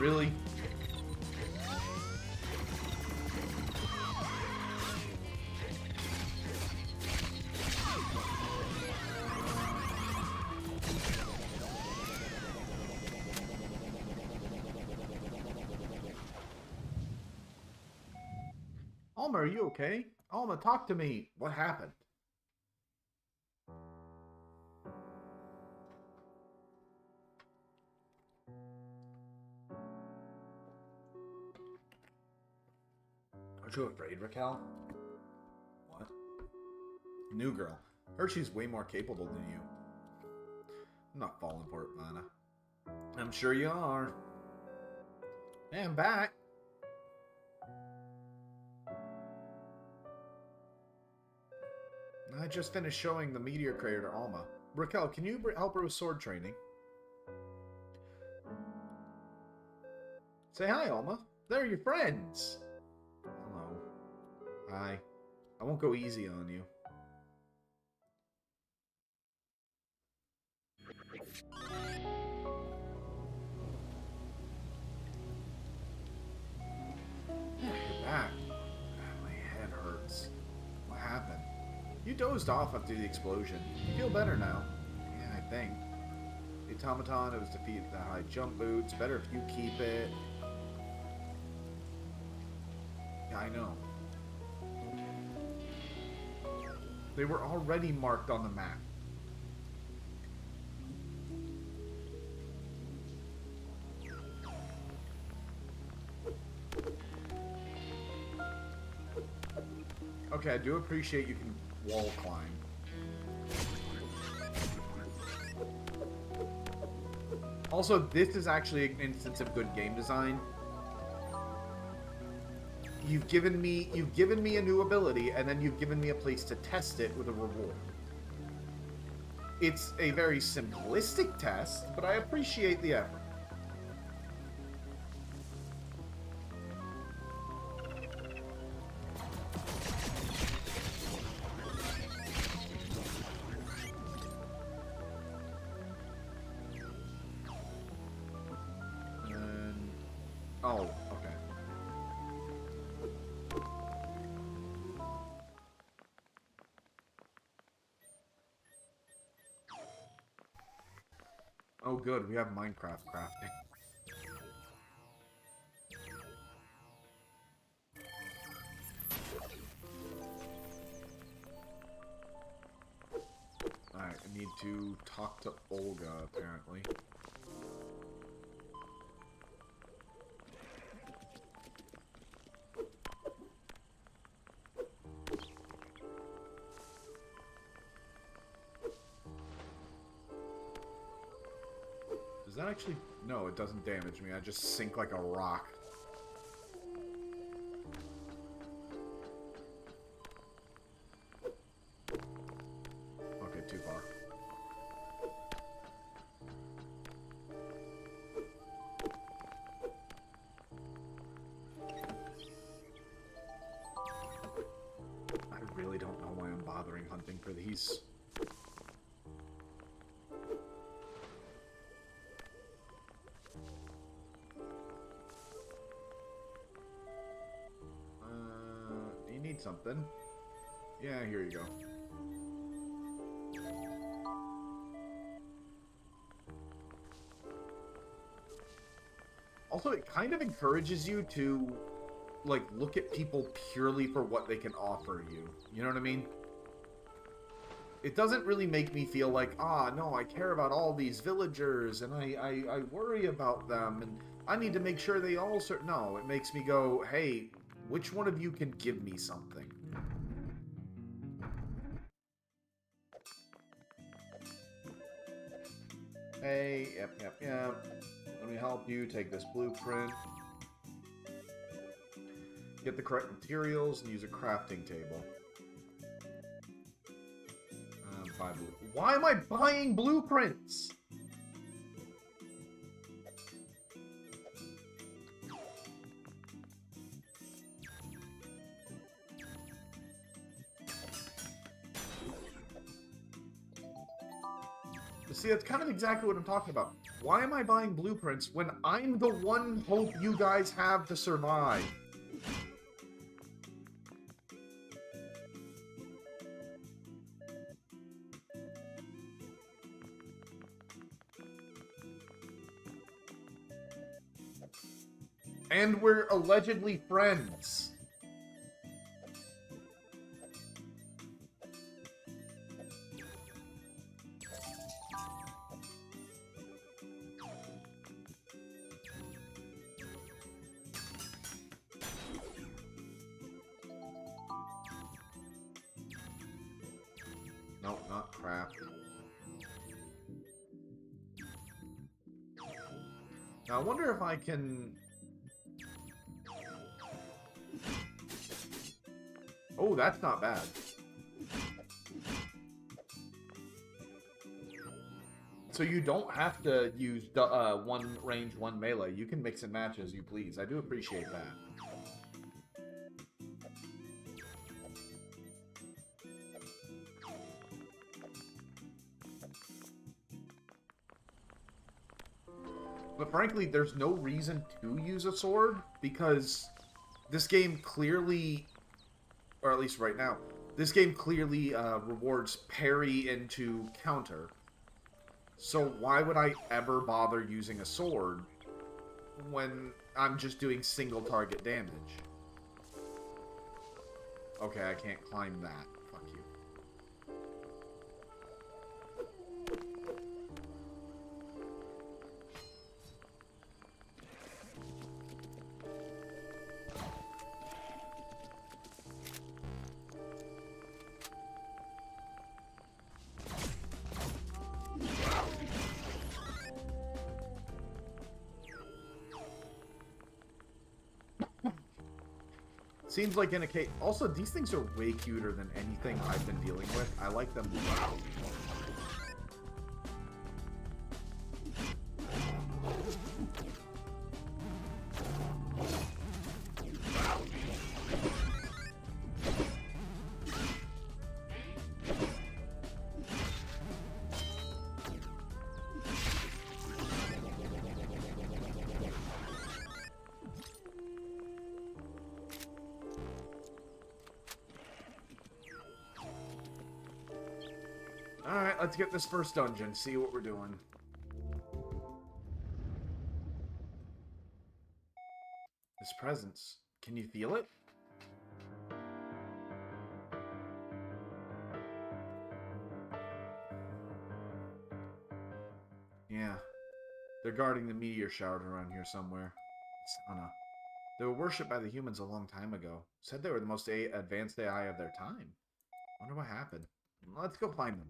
Really? Alma, are you okay? Alma, talk to me. What happened? Aren't you afraid, Raquel? What? New girl. Heard she's way more capable than you. I'm not falling for it, Mana. I'm sure you are. Hey, I'm back. I just finished showing the meteor crater to Alma. Raquel, can you help her with sword training? Say hi, Alma. They're your friends. Hello. Hi. I won't go easy on you. You're back. My head hurts. What happened? You dozed off after the explosion. You feel better now. Yeah, I think. The automaton, it was defeated the high jump boots. Better if you keep it. Yeah, I know. They were already marked on the map. Okay, I do appreciate you can wall climb. Also, this is actually an instance of good game design. You've given me a new ability, and then you've given me a place to test it with a reward. It's a very simplistic test, but I appreciate the effort. Oh, okay. Oh, good. We have Minecraft crafting. Alright, I need to talk to Olga, apparently. Does that actually... No, it doesn't damage me. I just sink like a rock. Okay, too far. I really don't know why I'm bothering hunting for these. Something. Yeah, here you go. Also, it kind of encourages you to, like, look at people purely for what they can offer you. You know what I mean? It doesn't really make me feel like, ah, no, I care about all these villagers, and I worry about them, and I need to make sure they all... No, it makes me go, hey... Which one of you can give me something? Hey, yep. Let me help you take this blueprint. Get the correct materials and use a crafting table. Why am I buying blueprints? See, that's kind of exactly what I'm talking about. Why am I buying blueprints when I'm the one hope you guys have to survive? And we're allegedly friends. Nope, not craft. Now, I wonder if I can... Oh, that's not bad. So you don't have to use one range, one melee. You can mix and match as you please. I do appreciate that. But frankly, there's no reason to use a sword, because this game clearly, or at least right now, this game clearly rewards parry into counter. So why would I ever bother using a sword when I'm just doing single target damage? Okay, I can't climb that. Fuck you. Seems like in a case... Also, these things are way cuter than anything I've been dealing with. I like them. Alright, let's get this first dungeon, see what we're doing. His presence. Can you feel it? Yeah. They're guarding the meteor shower around here somewhere. Sana. They were worshipped by the humans a long time ago. Said they were the most advanced AI of their time. Wonder what happened. Let's go find them.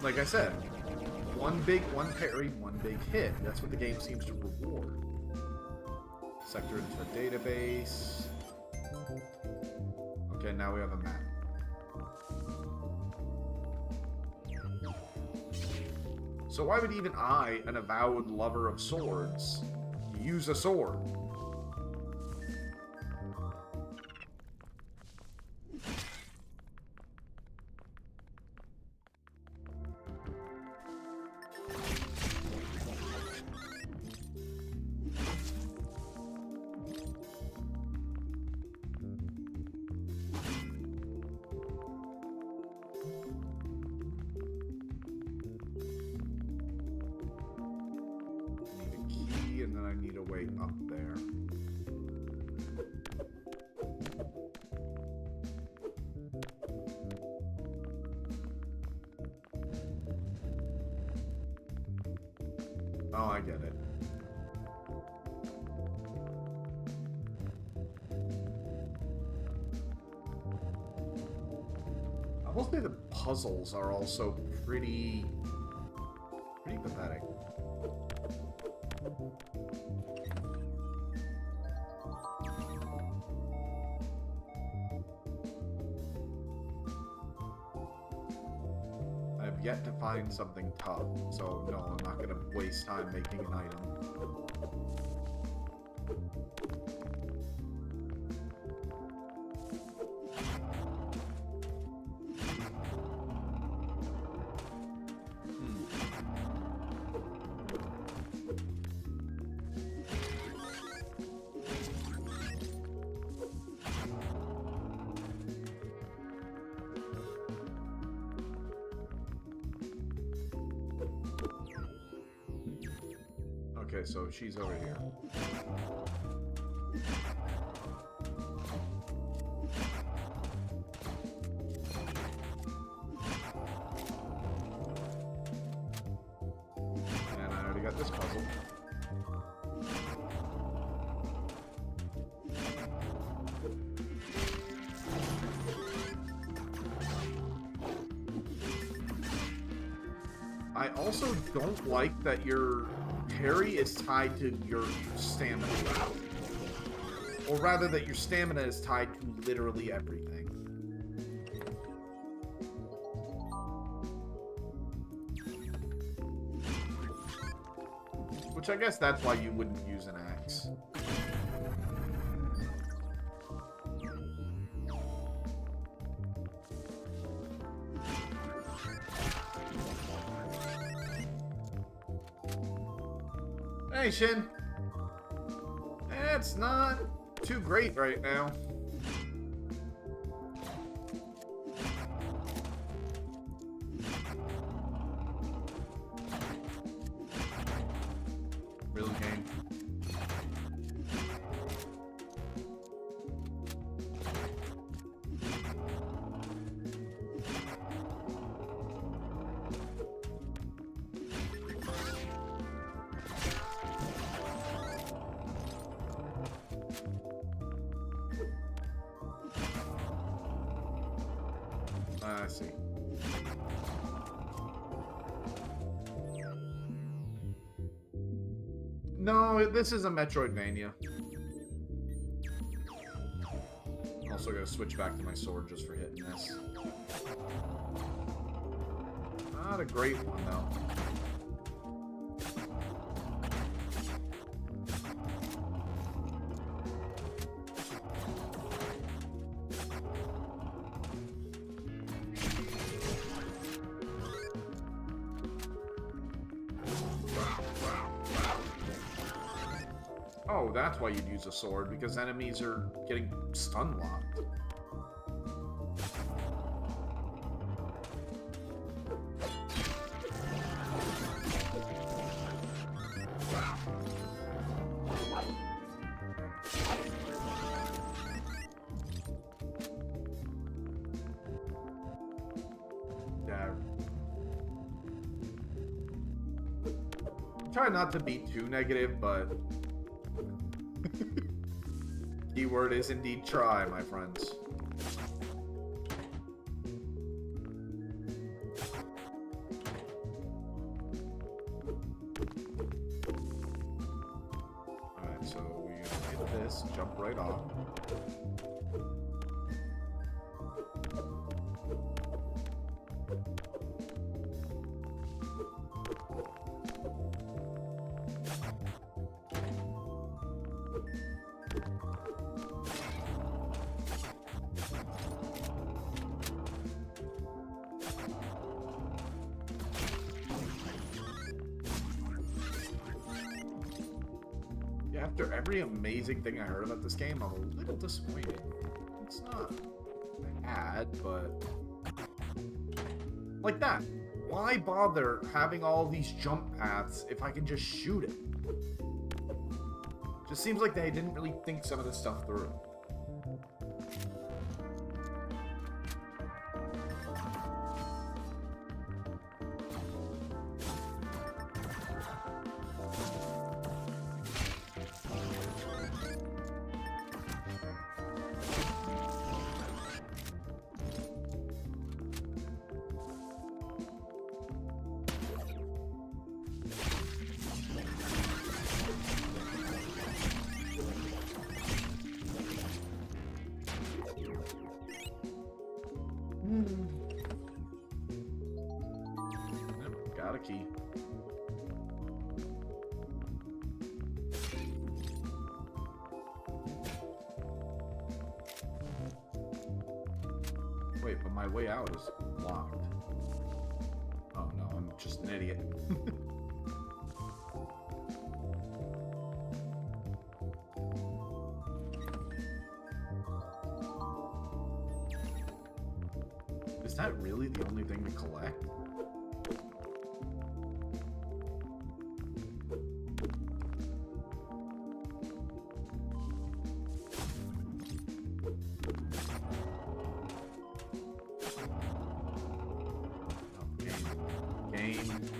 Like I said, one parry, one big hit. That's what the game seems to reward. Sector into a database. Okay, now we have a map. So why would even I, an avowed lover of swords, use a sword? Up there. Oh, I get it. I will say the puzzles are also pretty pathetic. Yet to find something tough, so no, I'm not gonna waste time making an item. so she's over here. And I already got this puzzle. I also don't like that your parry is tied to your stamina. Or rather, that your stamina is tied to literally everything. Which I guess that's why you wouldn't use an axe. Hey, Shin. It's not too great right now. Really, game? I see. No, this is a Metroidvania. Also gotta switch back to my sword just for hitting this. Not a great one, though. Oh, that's why you'd use a sword, because enemies are getting stun locked. Yeah. Try not to be too negative, but keyword is indeed try, my friends. Alright, so we hit this, jump right off. After every amazing thing I heard about this game, I'm a little disappointed. It's not bad, but like that. Why bother having all these jump paths if I can just shoot it? Just seems like they didn't really think some of this stuff through. Got a key. Wait, but my way out is locked. Oh no, I'm just an idiot. Is that really the only thing to collect? game.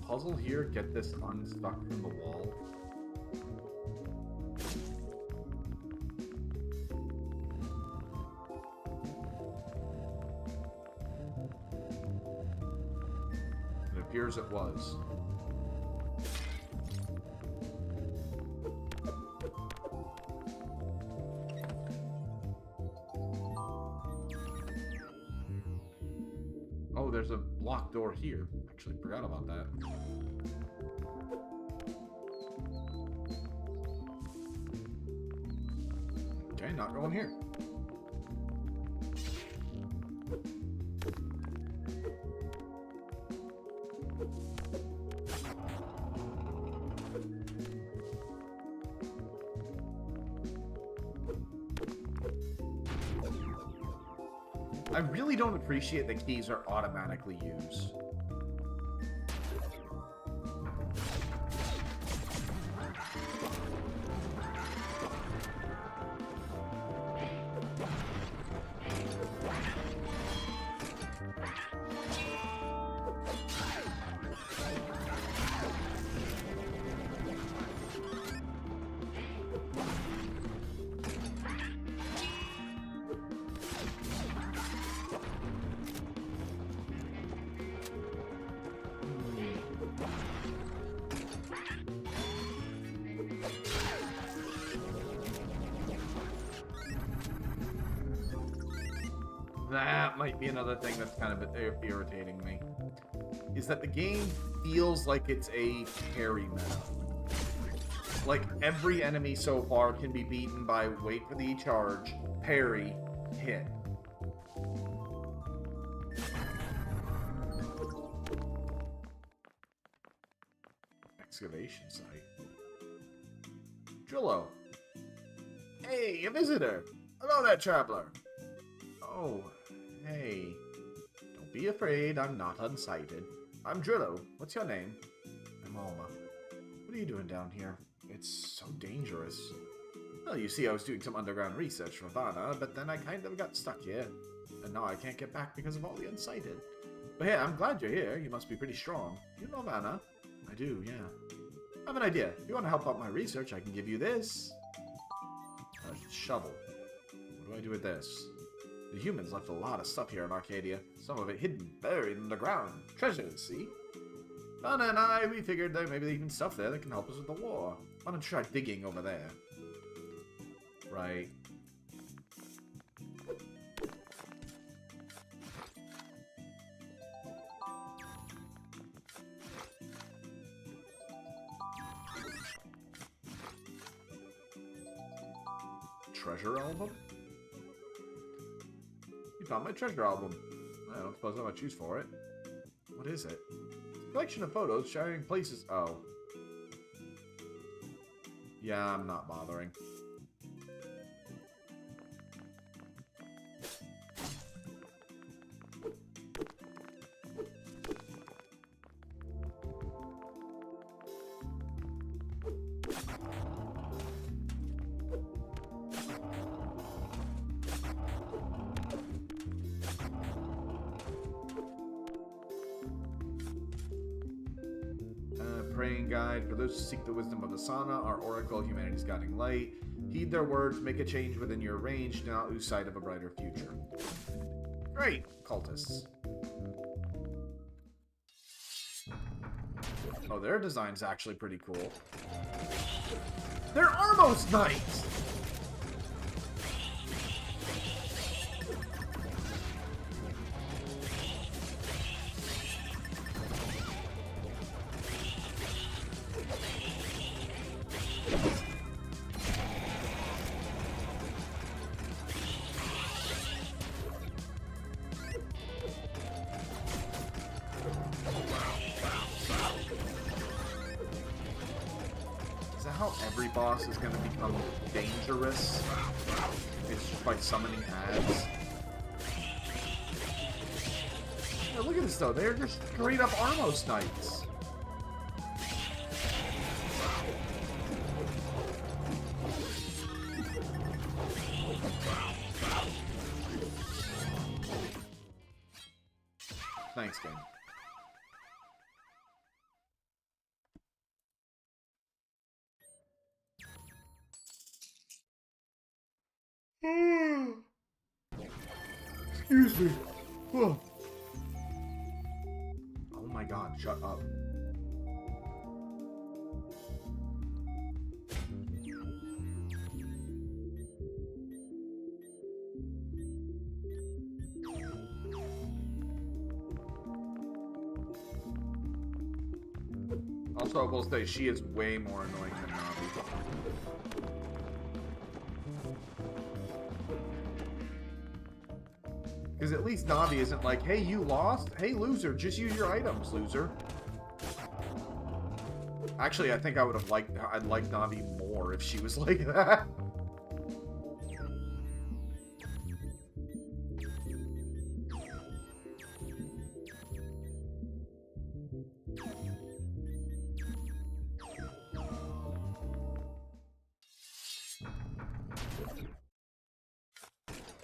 Puzzle here, get this unstuck from the wall. It appears it was. Oh, there's a locked door here. Actually, forgot about that. Okay, not going here. I really don't appreciate that keys are automatically used. That might be another thing that's kind of irritating me. Is that the game feels like it's a parry meta. Like, every enemy so far can be beaten by wait for the charge, parry, hit. Excavation site. Drillo. Hey, a visitor. Hello there, traveler. Oh, hey. Don't be afraid, I'm not unsighted. I'm Drillo. What's your name? I'm Alma. What are you doing down here? It's so dangerous. Well, you see, I was doing some underground research for Vanna, but then I kind of got stuck here. And now I can't get back because of all the Unsighted. But hey, I'm glad you're here. You must be pretty strong. You know Vanna? I do, yeah. I have an idea. If you want to help out my research, I can give you this. A shovel. What do I do with this? The humans left a lot of stuff here in Arcadia. Some of it hidden, buried in the ground. Treasures, see? Vanna and I, we figured there may be even stuff there that can help us with the war. Why don't you try digging over there? Right. Treasure album? You found my treasure album. I don't suppose I have much use for it. What is it? It's a collection of photos sharing places. Oh. Yeah, I'm not bothering. Praying guide for those who seek the wisdom of the Sana, our oracle, humanity's guiding light. Heed their words, make a change within your range, do not lose sight of a brighter future. Great, cultists. Oh, their design's actually pretty cool. They're Armos Knights! boss is going to become dangerous. It's just by summoning ads. Yeah, look at this though, they're just straight up Armos Knights. Thanks, game. Excuse me. Oh my god, shut up. Also, I will say, she is way more annoying than Navi. Because at least Navi isn't like, hey, you lost? Hey, loser, just use your items, loser. Actually, I think I would have liked, I'd like Navi more if she was like that.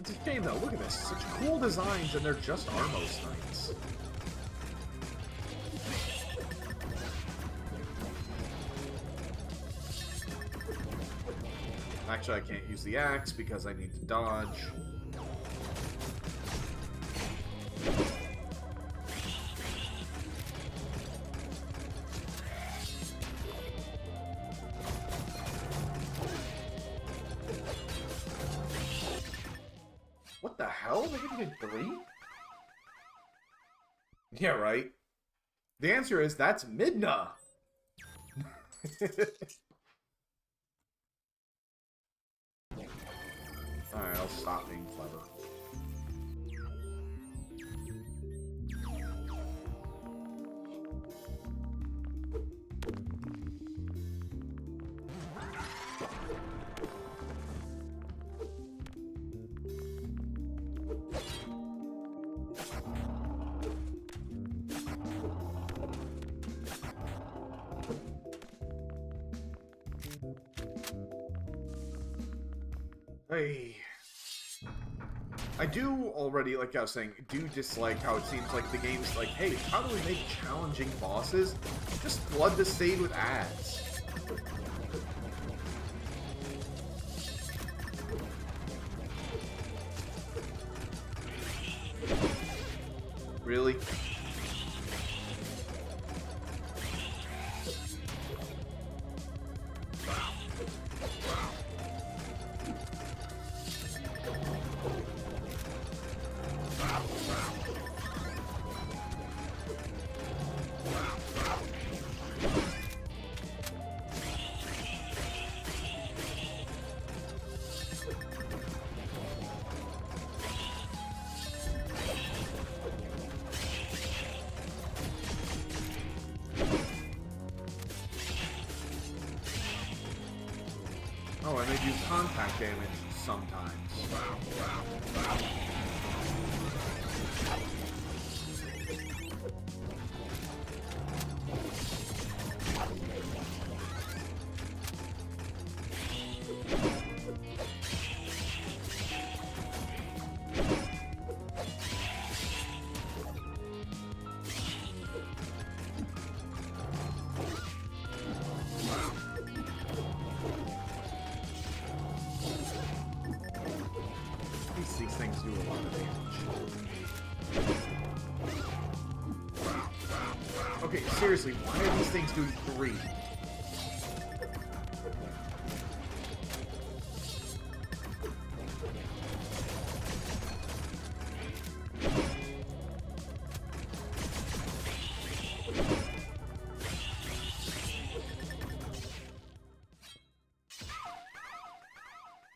It's a shame though, look at this. Such cool designs and they're just Armos Knights. Actually, I can't use the axe because I need to dodge. What the hell? They didn't get 3? Yeah, right. The answer is that's Midna. Alright, I'll stop being clever. Hey. I do already, like I was saying, do dislike how it seems like the game's like, hey, how do we make challenging bosses? Just flood the stage with ads. Really? Oh, and they do contact damage sometimes. These things do a lot of damage. Okay, seriously, why are these things doing 3?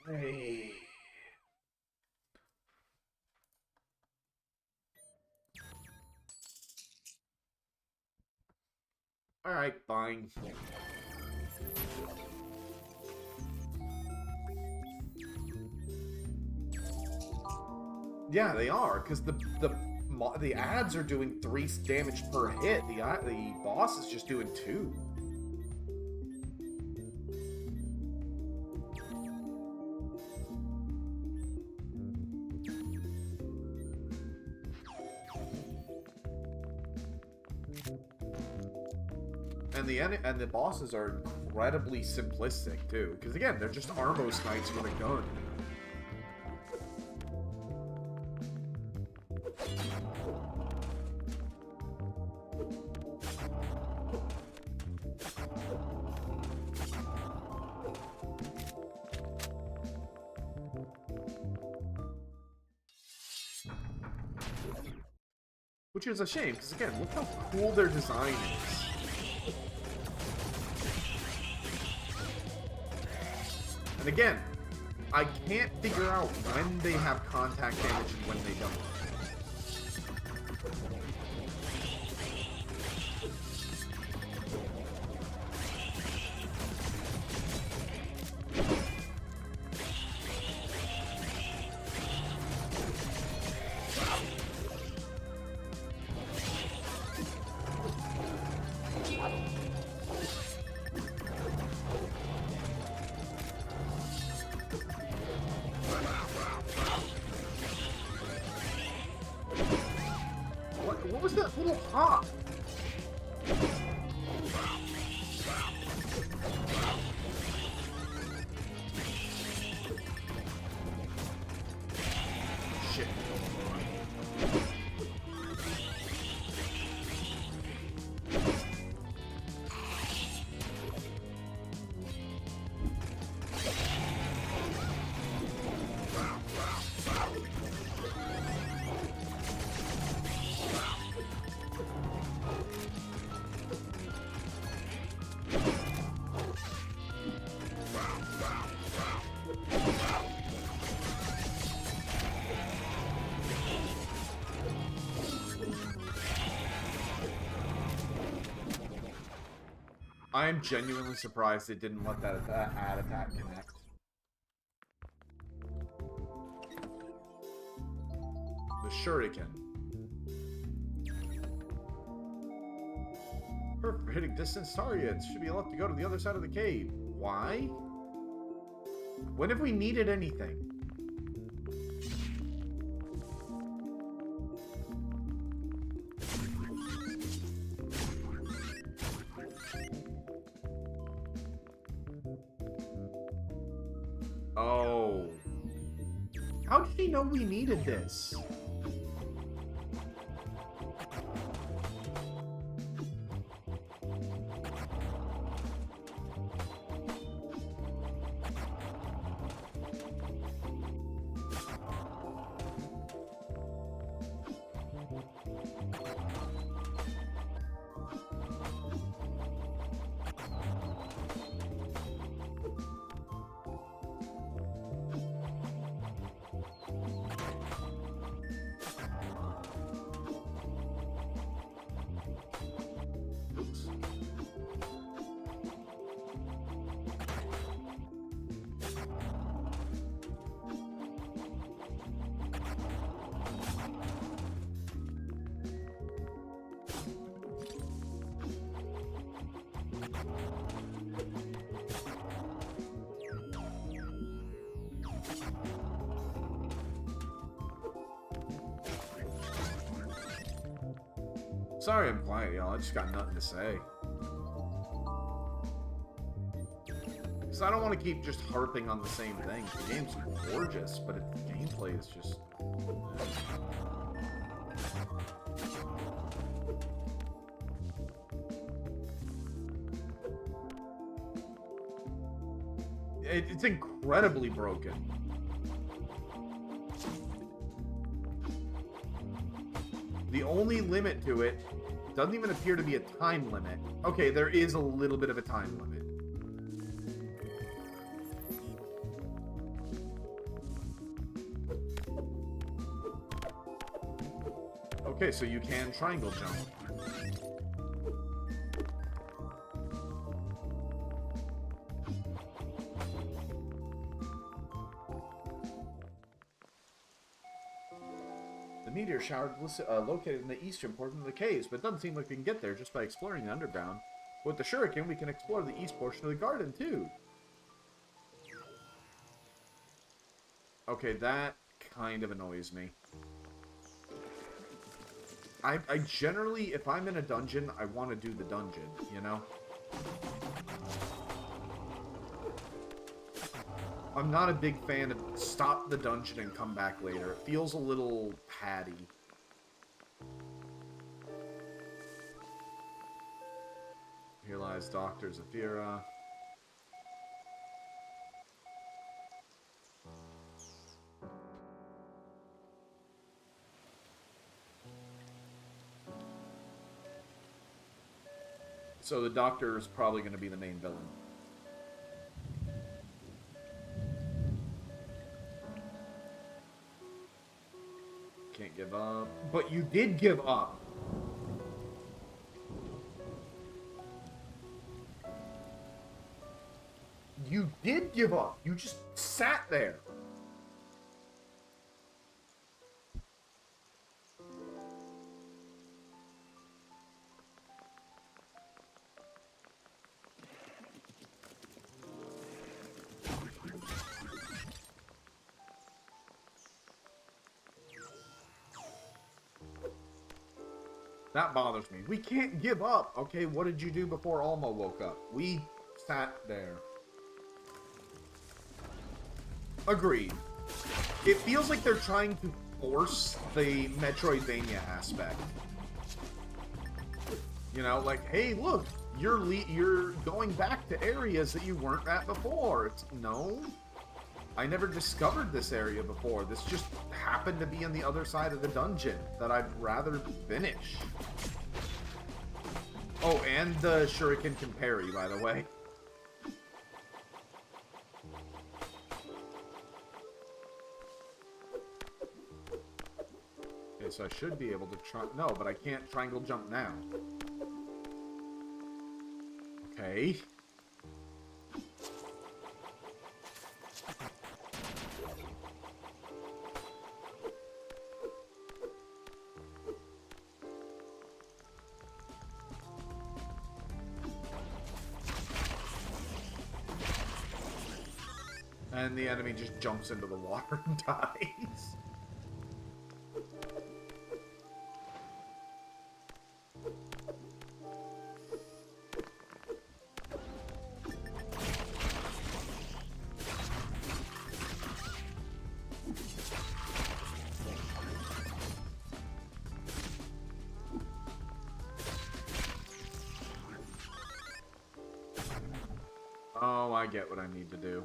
Hey. Alright, fine. Yeah, they are, because the ads are doing 3 damage per hit. The boss is just doing 2. And the bosses are incredibly simplistic too, because again, they're just Armos knights with a gun. Which is a shame, because again, look how cool their design is. And again, I can't figure out when they have contact damage and when they don't. What was that little hop? Shit. I am genuinely surprised they didn't let that ad attack connect. The shuriken. Perfect for hitting distance targets. Should be allowed to go to the other side of the cave. Why? When have we needed anything? Oh. How did he know we needed this? Sorry I'm quiet, y'all. I just got nothing to say. Because I don't want to keep just harping on the same thing. The game's gorgeous, but the gameplay is just... It's incredibly broken. The only limit to it doesn't even appear to be a time limit. Okay, there is a little bit of a time limit. Okay, so you can triangle jump. The meteor shower located in the eastern portion of the caves, but it doesn't seem like we can get there just by exploring the underground. With the shuriken, we can explore the east portion of the garden, too. Okay, that kind of annoys me. I generally, if I'm in a dungeon, I want to do the dungeon, you know? I'm not a big fan of stop the dungeon and come back later. It feels a little patty. Here lies Dr. Zafira. So the Doctor is probably going to be the main villain. Can't give up. But you did give up. You did give up. You just sat there. That bothers me. We can't give up. Okay, what did you do before Alma woke up? We sat there. Agreed. It feels like they're trying to force the Metroidvania aspect. You know, like, hey, look, you're going back to areas that you weren't at before. It's, no, I never discovered this area before. This just happened to be on the other side of the dungeon that I'd rather finish. Oh, and the shuriken can parry, by the way. Okay, so I should be able to try... No, but I can't triangle jump now. Okay. And the enemy just jumps into the water and dies. Oh, I get what I need to do.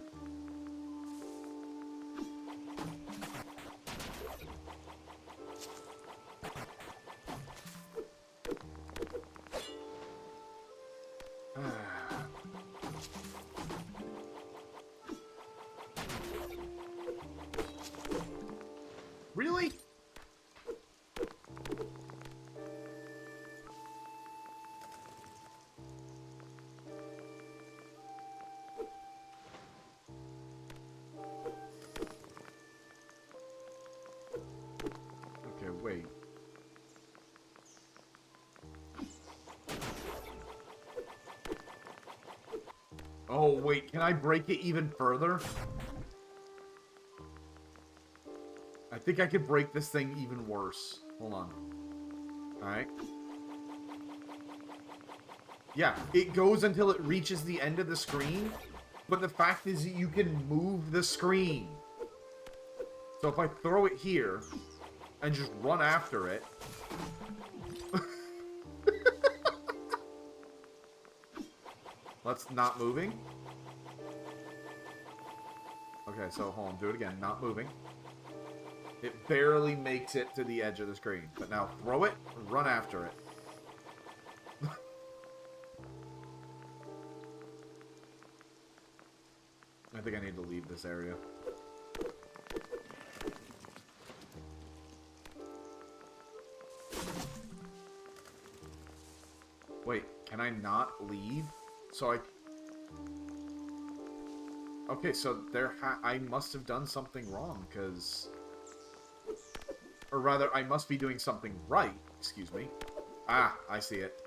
Really? Okay, wait. Oh, wait, can I break it even further? I think I could break this thing even worse. Hold on. Alright. Yeah, it goes until it reaches the end of the screen, but the fact is that you can move the screen. So if I throw it here and just run after it... That's not moving. Okay, so hold on, do it again. Not moving. It barely makes it to the edge of the screen. But now throw it, run after it. I think I need to leave this area. Wait, can I not leave? So I... Okay, so I must have done something wrong, because... Or rather, I must be doing something right. Excuse me. Ah, I see it.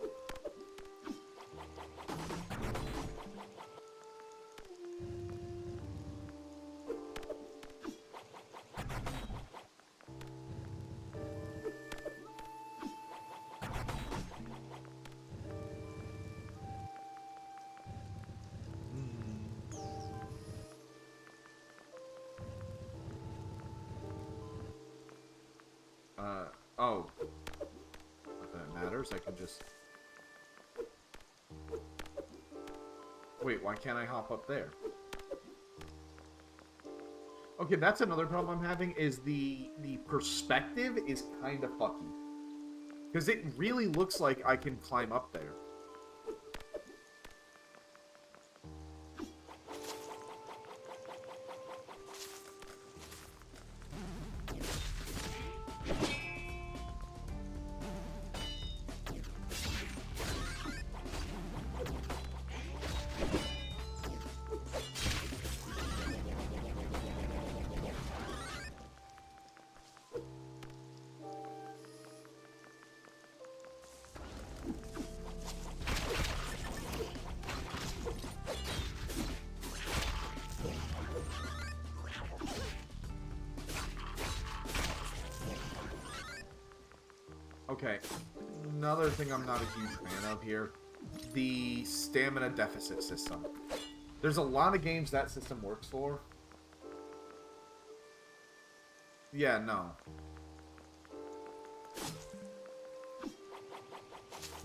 Oh. Not that it matters, I can just... Wait, why can't I hop up there? Okay, that's another problem I'm having, is the perspective is kind of fucky. Because it really looks like I can climb up there. Okay, another thing I'm not a huge fan of here, the stamina deficit system. There's a lot of games that system works for. Yeah, no.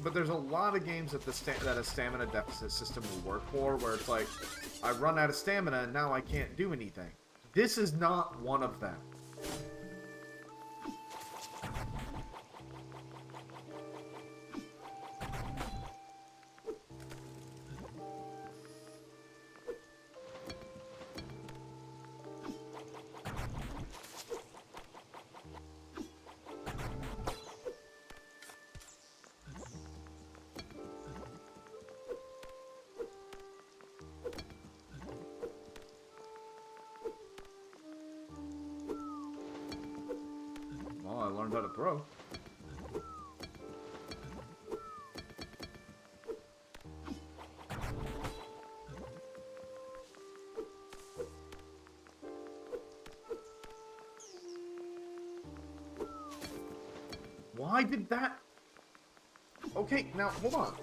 But there's a lot of games that that a stamina deficit system will work for, where it's like, I run out of stamina and now I can't do anything. This is not one of them. Well, I learned how to throw. Why did that... Okay, now, hold on.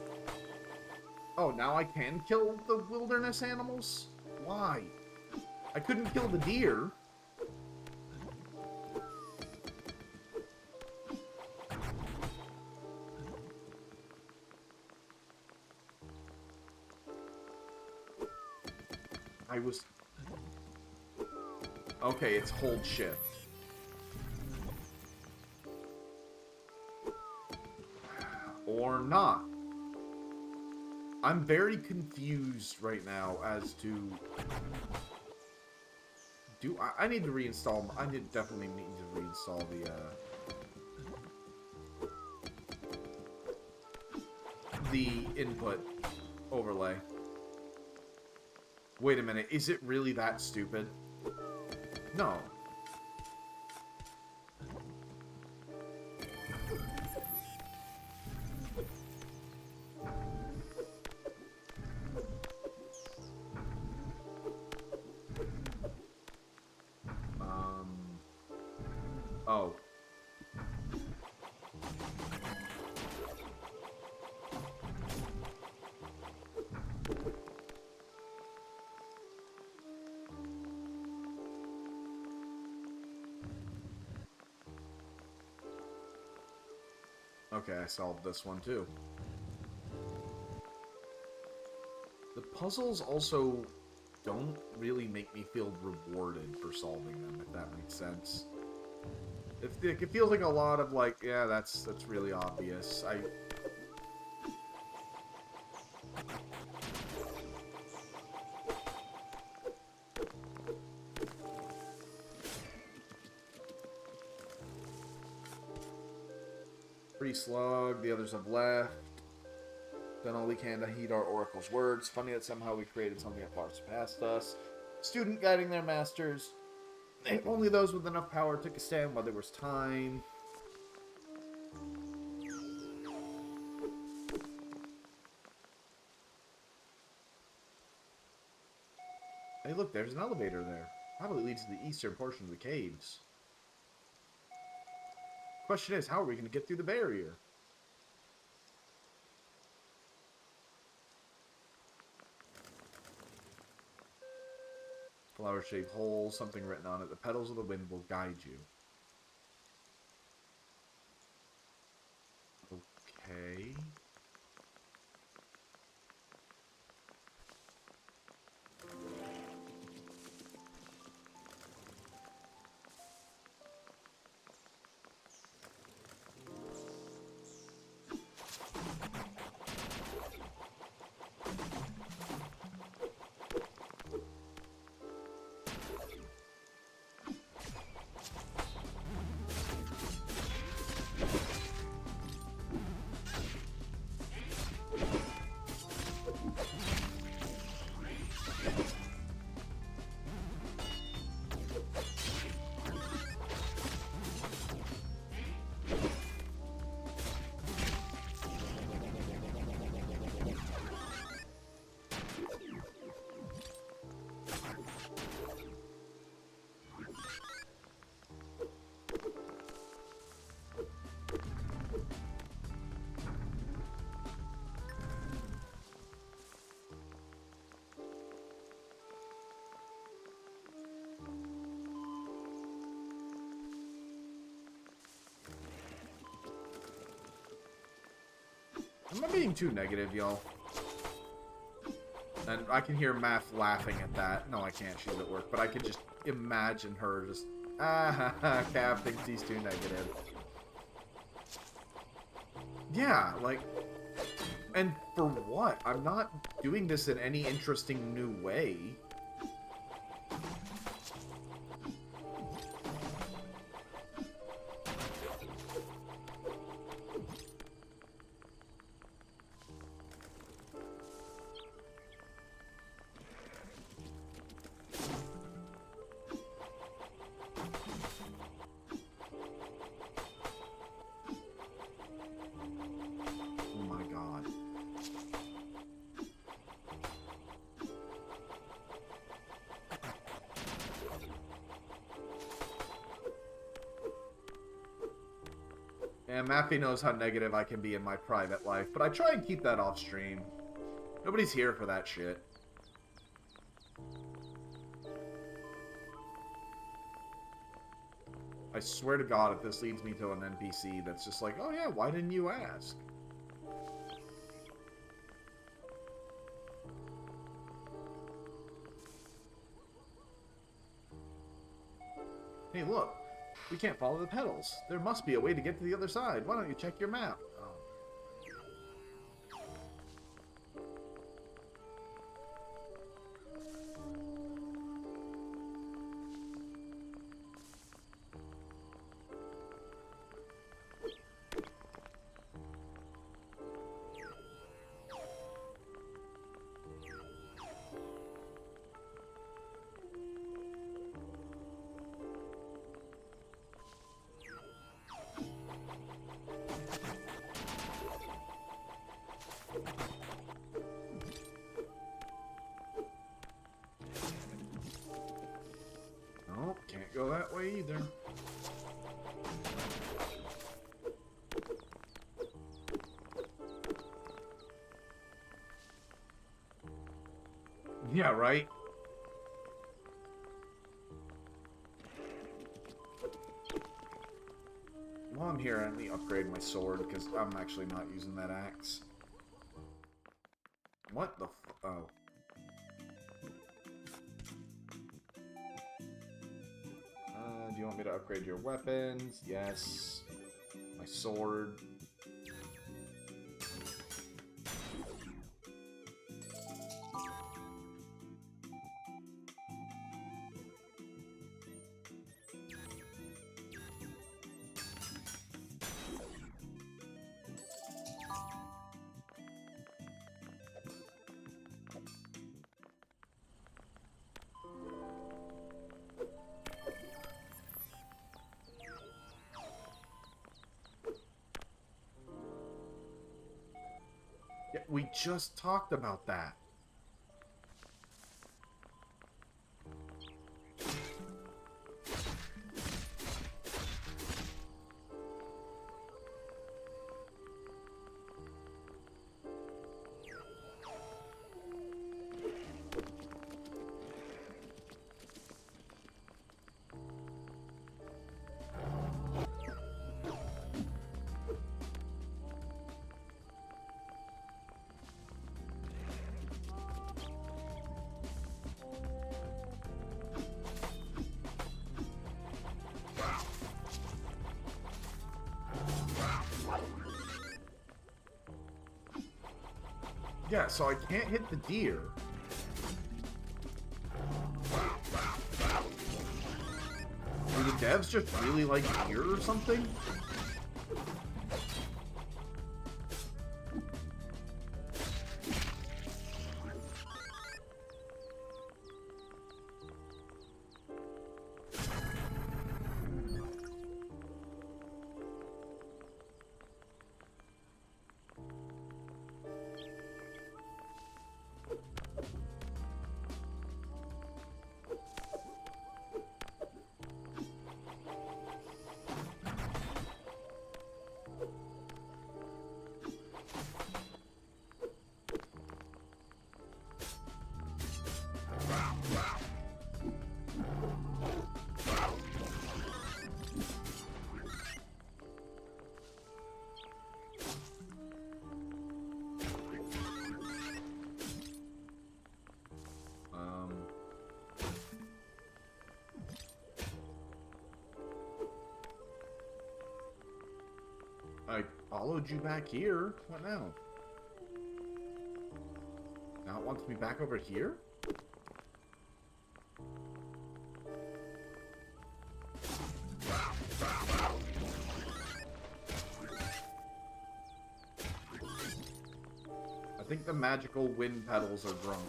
Oh, now I can kill the wilderness animals? Why? I couldn't kill the deer. I was... Okay, it's hold shift. Or not. I'm very confused right now as to... I need to reinstall... I definitely need to reinstall the input overlay. Wait a minute, is it really that stupid? No. Oh. Okay, I solved this one too. The puzzles also don't really make me feel rewarded for solving them, if that makes sense. It feels like a lot of like, yeah, that's really obvious. Free slug, the others have left. Done all we can to heed our oracle's words. Funny that somehow we created something that far surpassed us. Student guiding their masters. Only those with enough power took a stand while there was time. Hey, look, there's an elevator there. Probably leads to the eastern portion of the caves. Question is, how are we going to get through the barrier? Flower-shaped hole, something written on it. The petals of the wind will guide you. Okay. Am I being too negative, y'all? And I can hear Math laughing at that. No, I can't. She's at work. But I can just imagine her just... Ah, Cav thinks he's too negative. Yeah, like... And for what? I'm not doing this in any interesting new way. And Mappy knows how negative I can be in my private life, but I try and keep that off stream. Nobody's here for that shit. I swear to God, if this leads me to an NPC that's just like, oh yeah, why didn't you ask? Hey, look. We can't follow the pedals. There must be a way to get to the other side. Why don't you check your map? Nope, can't go that way either. Yeah, right? While I'm here, let me upgrade my sword, because I'm actually not using that axe. What the f... Oh. Do you want me to upgrade your weapons? Yes. My sword. Yeah, we just talked about that. Yeah, so I can't hit the deer. Do the devs just really like deer or something? I followed you back here. What now? Now it wants me back over here? I think the magical wind petals are drunk.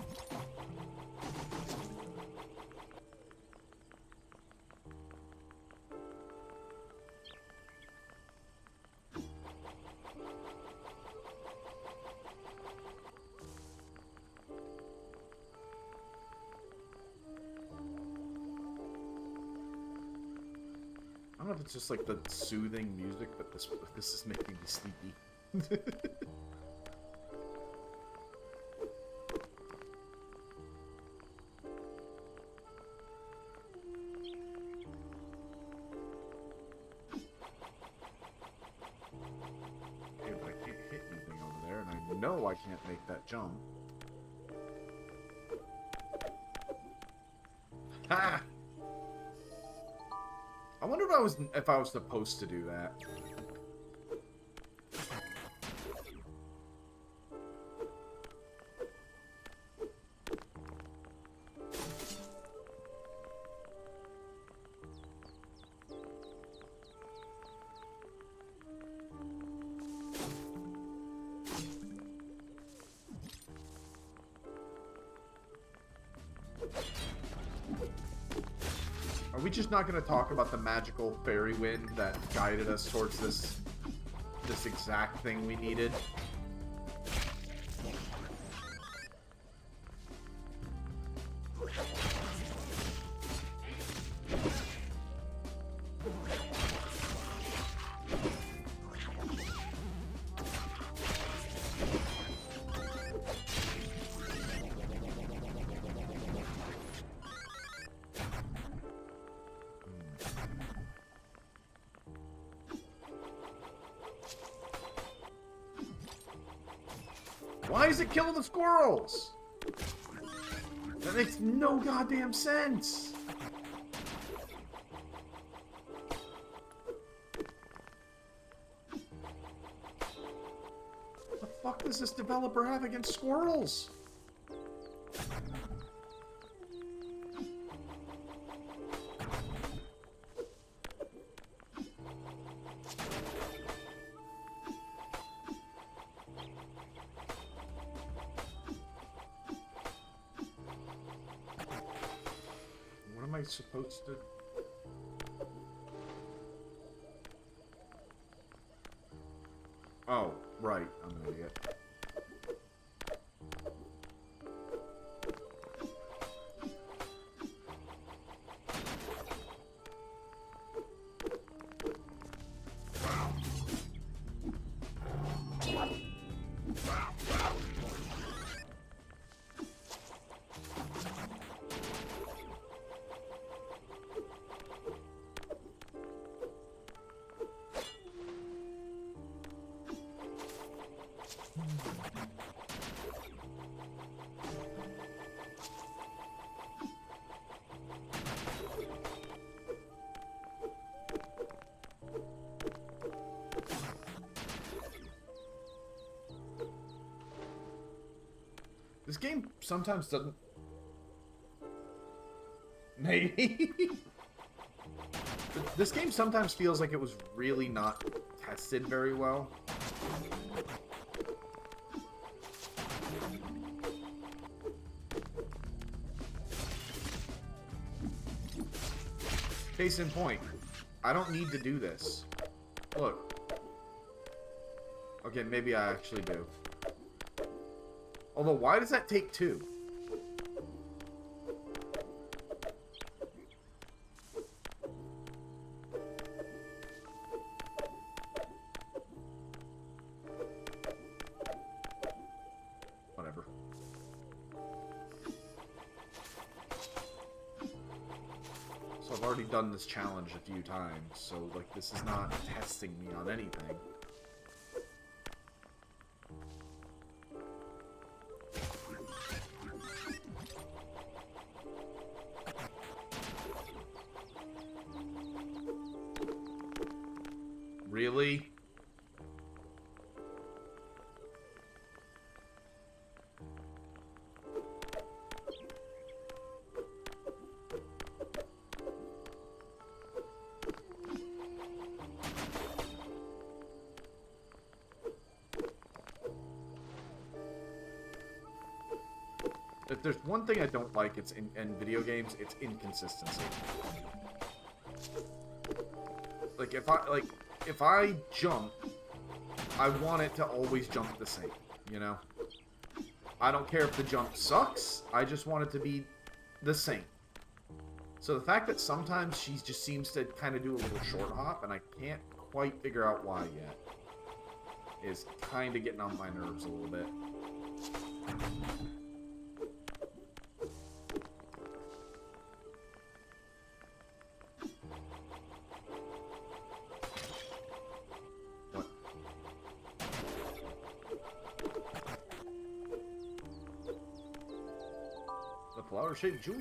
I don't know if it's just like the soothing music, but this is making me sleepy. Okay, but I can't hit anything over there, and I know I can't make that jump. Ha! I wonder if I was supposed to do that. Are we just not going to talk about the magical fairy wind that guided us towards this exact thing we needed? Why is it killing the squirrels? That makes no goddamn sense. What the fuck does this developer have against squirrels? What am I supposed to... Oh, right. I'm an idiot. This game sometimes doesn't... Maybe? This game sometimes feels like it was really not tested very well. Case in point, I don't need to do this. Look. Okay, maybe I actually do. Although, why does that take 2? Whatever. So I've already done this challenge a few times, so, like, this is not testing me on anything. Really? If there's one thing I don't like, it's in video games, it's inconsistency. Like if I jump, I want it to always jump the same, you know? I don't care if the jump sucks, I just want it to be the same. So the fact that sometimes she just seems to kind of do a little short hop, and I can't quite figure out why yet, is kind of getting on my nerves a little bit. Flower-shaped jewel.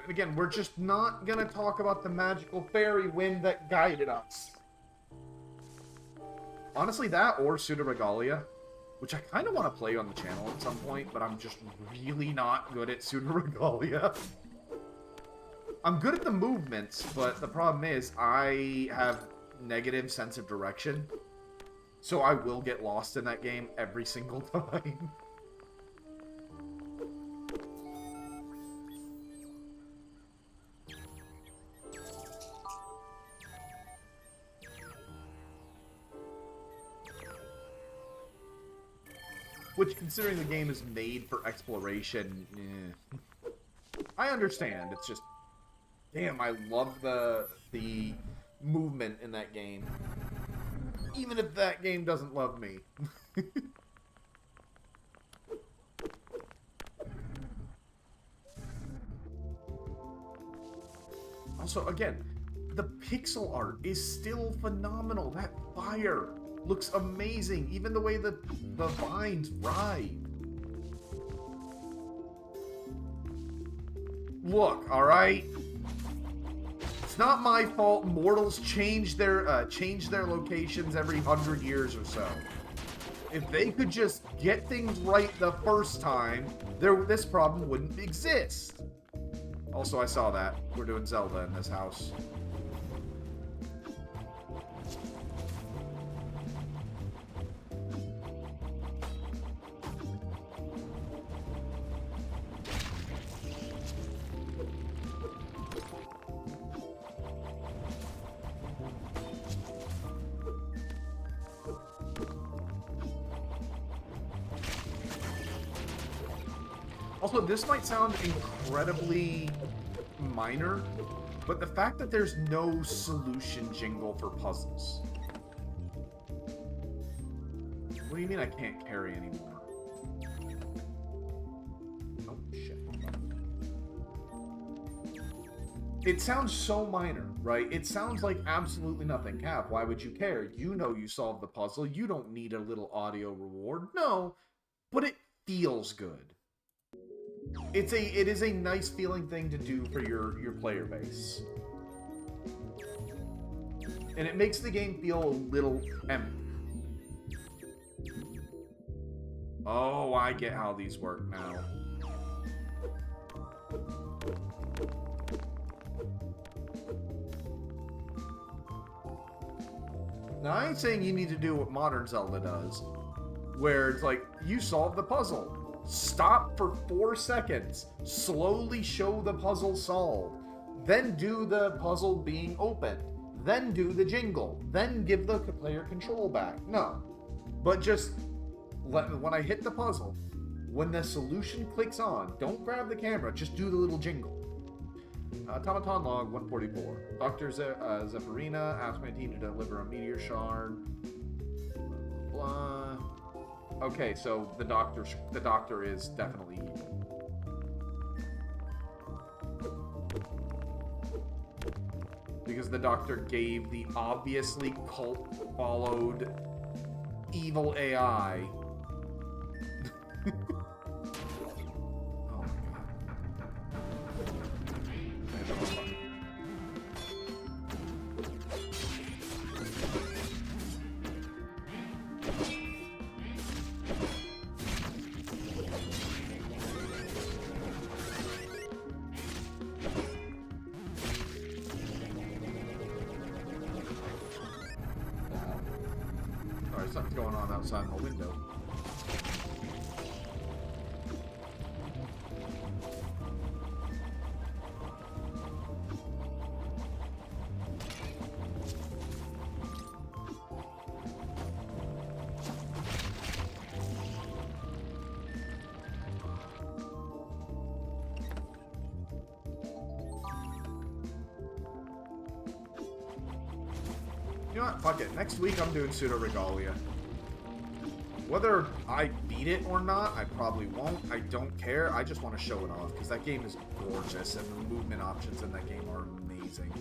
And again, we're just not gonna talk about the magical fairy wind that guided us. Honestly, that or Pseudo-Regalia, which I kind of want to play on the channel at some point, but I'm just really not good at Pseudo-Regalia. I'm good at the movements, but the problem is I have negative sense of direction. So I will get lost in that game every single time. Which, considering the game is made for exploration, I understand. It's just, damn, I love the movement in that game. Even if that game doesn't love me. Also, again, the pixel art is still phenomenal. That fire looks amazing. Even the way the vines ride. Look, alright? It's not my fault mortals change their locations every 100 years or so. If they could just get things right the first time, this problem wouldn't exist. Also, I saw that. We're doing Zelda in this house. Also, this might sound incredibly minor, but the fact that there's no solution jingle for puzzles. What do you mean I can't carry anymore? Oh, shit. It sounds so minor, right? It sounds like absolutely nothing. Cav, why would you care? You know you solved the puzzle. You don't need a little audio reward. No, but it feels good. It is a nice feeling thing to do for your player base. And it makes the game feel a little empty. Oh, I get how these work now. Now, I ain't saying you need to do what modern Zelda does, where it's like, you solve the puzzle. Stop for 4 seconds. Slowly show the puzzle solved. Then do the puzzle being opened. Then do the jingle. Then give the player control back. No. But just, when I hit the puzzle, when the solution clicks on, don't grab the camera, just do the little jingle. Automaton log 144. Dr. Zephyrina asked my team to deliver a meteor shard. Blah. Okay, so the doctor is definitely evil. Because the doctor gave the obviously cult-followed evil AI. Something's going on outside my window. You know what? Fuck it. Next week I'm doing Pseudo Regalia. Whether I beat it or not, I probably won't. I don't care. I just want to show it off because that game is gorgeous and the movement options in that game are amazing.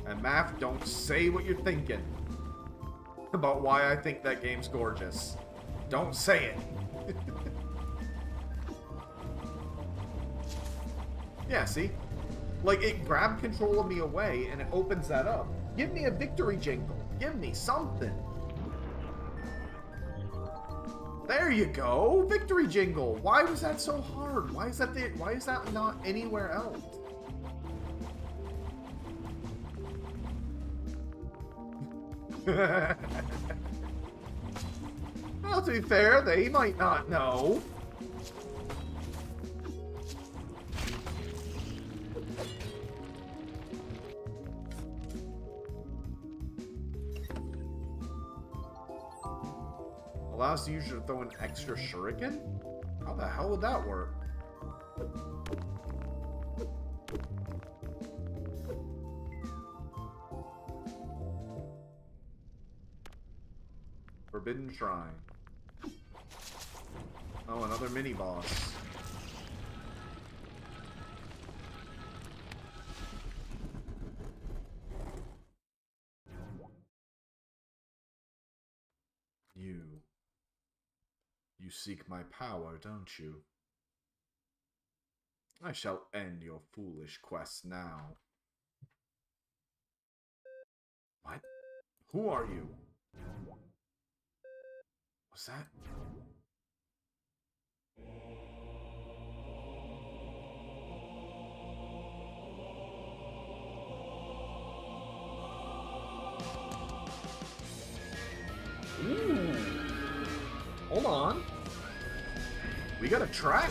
And Math, don't say what you're thinking about why I think that game's gorgeous. Don't say it. Yeah, see? Like, it grabbed control of me away, and it opens that up. Give me a victory jingle. Give me something. There you go. Victory jingle. Why was that so hard? Why is that why is that not anywhere else? Well, to be fair, they might not know. Allows the user to throw an extra shuriken? How the hell would that work? Forbidden Shrine. Oh, another mini-boss. You seek my power, don't you? I shall end your foolish quest now. What? Who are you? What's that? Ooh. Hold on. We got a track.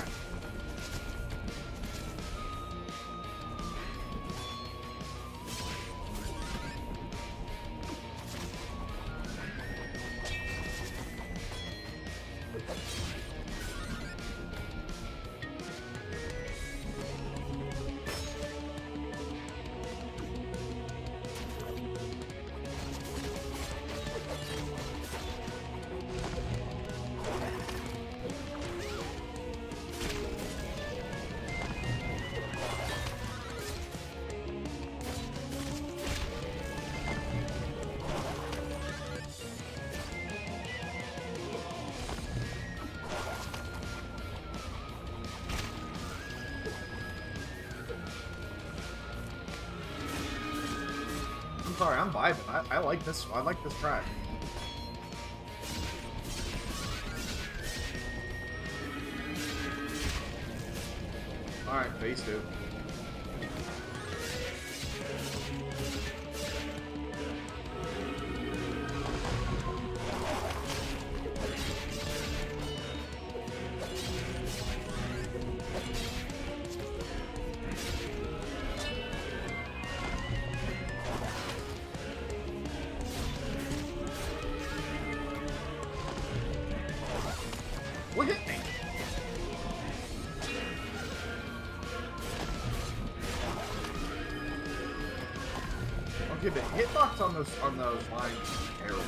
I'm sorry, I'm vibing. I like this. I like this track. Alright, phase 2. What hit me? Okay, the hitbox on those lines is terrible.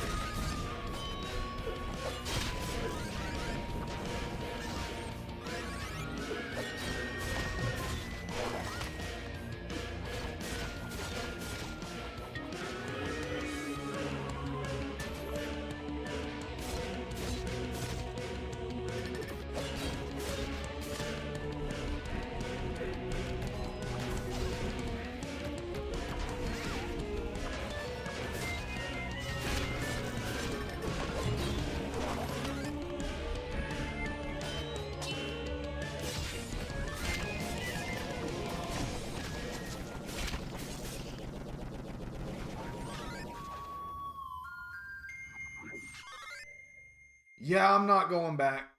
Yeah, I'm not going back.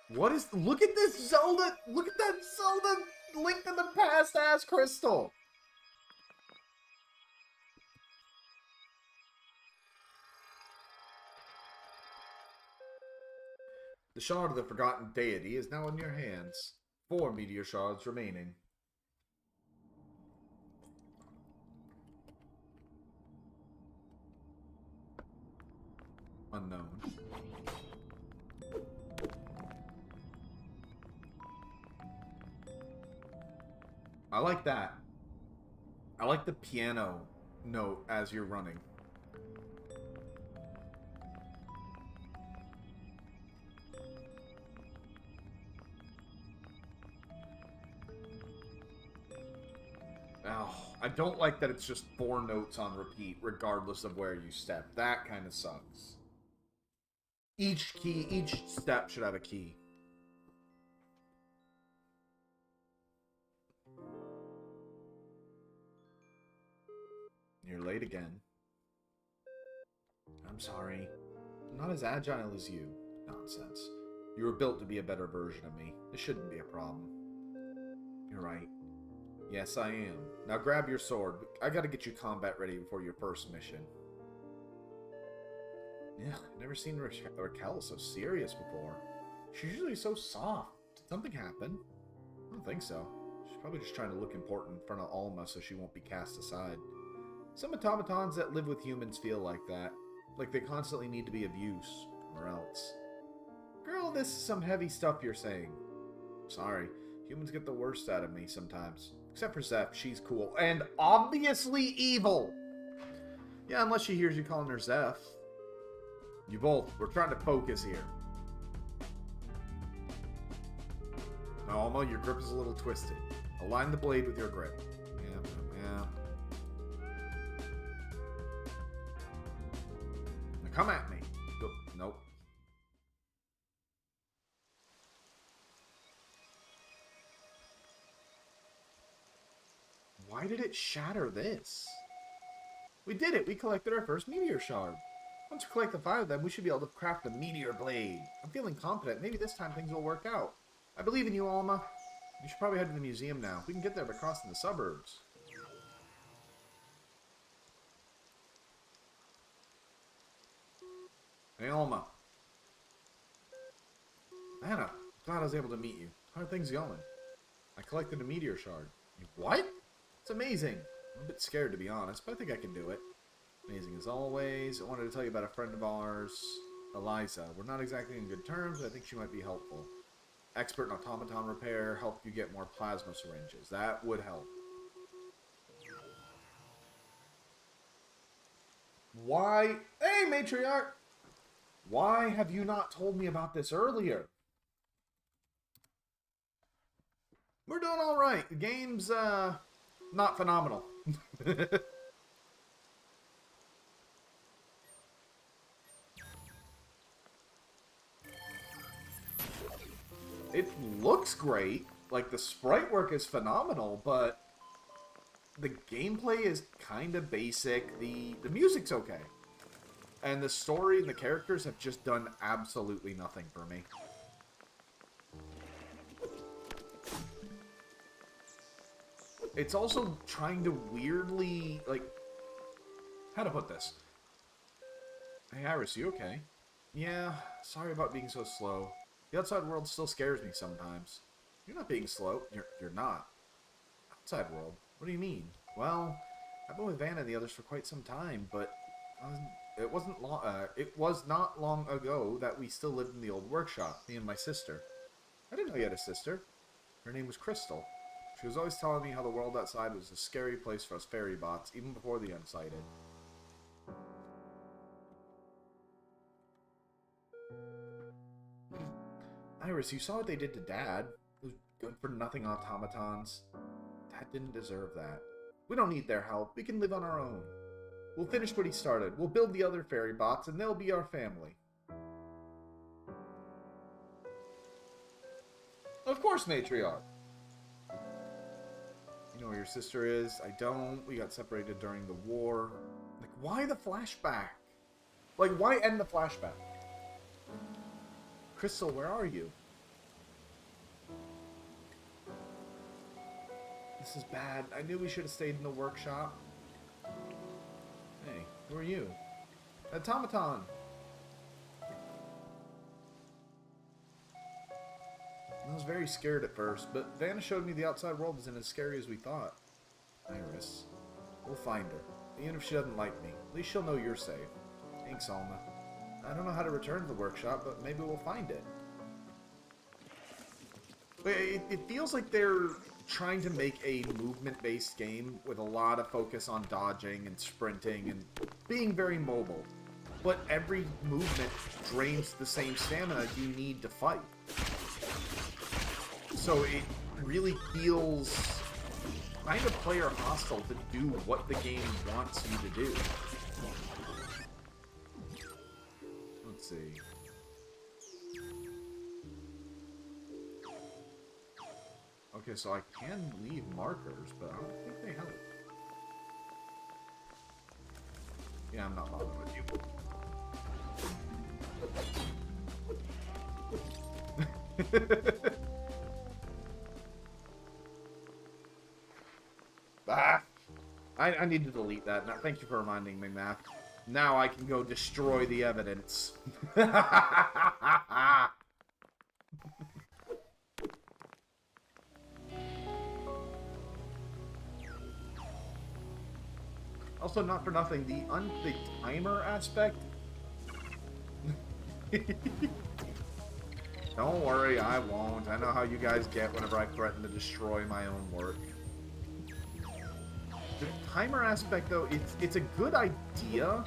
What is... Look at this Zelda... Look at that Zelda Link to the Past ass crystal. The shard of the forgotten deity is now in your hands. 4 meteor shards remaining. Unknown. I like that. I like the piano note as you're running. Oh, I don't like that it's just 4 notes on repeat, regardless of where you step. That kind of sucks. Each step should have a key. You're late again. I'm sorry. I'm not as agile as you. Nonsense. You were built to be a better version of me. This shouldn't be a problem. You're right. Yes, I am. Now grab your sword. I gotta get you combat ready before your first mission. Yeah, I've never seen Raquel so serious before. She's usually so soft. Did something happen? I don't think so. She's probably just trying to look important in front of Alma so she won't be cast aside. Some automatons that live with humans feel like that. Like they constantly need to be of use, or else. Girl, this is some heavy stuff you're saying. Sorry, humans get the worst out of me sometimes. Except for Zeph, she's cool. And obviously evil! Yeah, unless she hears you calling her Zeph. You both, we're trying to focus here. Now, Alma, your grip is a little twisted. Align the blade with your grip. Yeah. Now come at me. Nope. Why did it shatter this? We did it! We collected our first meteor shard. Once we collect the 5 of them, we should be able to craft a meteor blade. I'm feeling confident. Maybe this time things will work out. I believe in you, Alma. You should probably head to the museum now. We can get there by crossing the suburbs. Hey, Alma. Anna, glad I was able to meet you. How are things going? I collected a meteor shard. What? It's amazing. I'm a bit scared, to be honest, but I think I can do it. Amazing as always. I wanted to tell you about a friend of ours, Eliza. We're not exactly in good terms, but I think she might be helpful. Expert in automaton repair, help you get more plasma syringes. That would help. Why? Hey, matriarch! Why have you not told me about this earlier? We're doing alright. The game's, not phenomenal. It looks great. Like, the sprite work is phenomenal, but the gameplay is kind of basic. The music's okay. And the story and the characters have just done absolutely nothing for me. It's also trying to weirdly, like... How to put this? Hey, Iris, you okay? Yeah, sorry about being so slow. The outside world still scares me sometimes. You're not being slow. You're not. Outside world? What do you mean? Well, I've been with Vanna and the others for quite some time, but it was not long ago that we still lived in the old workshop, me and my sister. I didn't know you had a sister. Her name was Crystal. She was always telling me how the world outside was a scary place for us fairy bots, even before the Unsighted. Iris, you saw what they did to Dad. Those good-for-nothing automatons. Dad didn't deserve that. We don't need their help. We can live on our own. We'll finish what he started. We'll build the other fairy bots, and they'll be our family. Of course, matriarch. You know where your sister is? I don't. We got separated during the war. Like, why the flashback? Like, why end the flashback? Crystal, where are you? This is bad. I knew we should have stayed in the workshop. Hey, who are you? Automaton! I was very scared at first, but Vanna showed me the outside world isn't as scary as we thought. Iris. We'll find her. Even if she doesn't like me, at least she'll know you're safe. Thanks, Alma. I don't know how to return to the workshop, but maybe we'll find it. It feels like they're trying to make a movement-based game with a lot of focus on dodging and sprinting and being very mobile. But every movement drains the same stamina you need to fight. So it really feels kind of player hostile to do what the game wants you to do. Let's see. Okay, so I can leave markers, but I don't think they help. Yeah, I'm not bothering with you. Ah! I need to delete that. Now, thank you for reminding me, Matt. Now I can go destroy the evidence. Also, not for nothing, the timer aspect... Don't worry, I won't. I know how you guys get whenever I threaten to destroy my own work. The timer aspect, though, it's a good idea,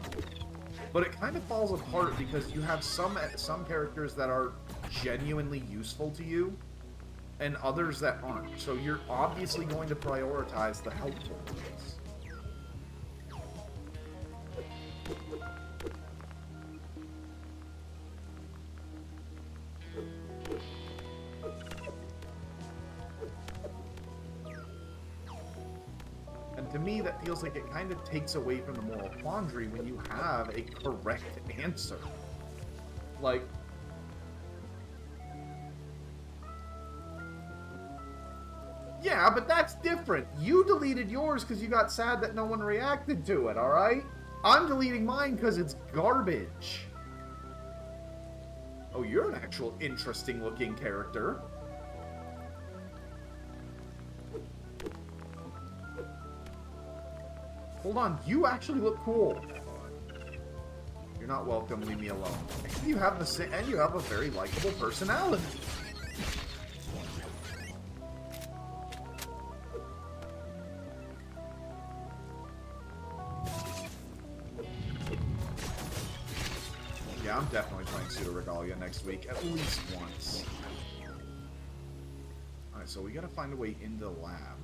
but it kind of falls apart because you have some characters that are genuinely useful to you, and others that aren't. So you're obviously going to prioritize the helpful ones. To me, that feels like it kind of takes away from the moral quandary when you have a correct answer. Like... Yeah, but that's different. You deleted yours because you got sad that no one reacted to it, alright? I'm deleting mine because it's garbage. Oh, you're an actual interesting-looking character. Hold on, you actually look cool. You're not welcome, leave me alone. And you have a very likable personality. Yeah, I'm definitely playing Pseudo Regalia next week, at least once. Alright, so we gotta find a way into the lab.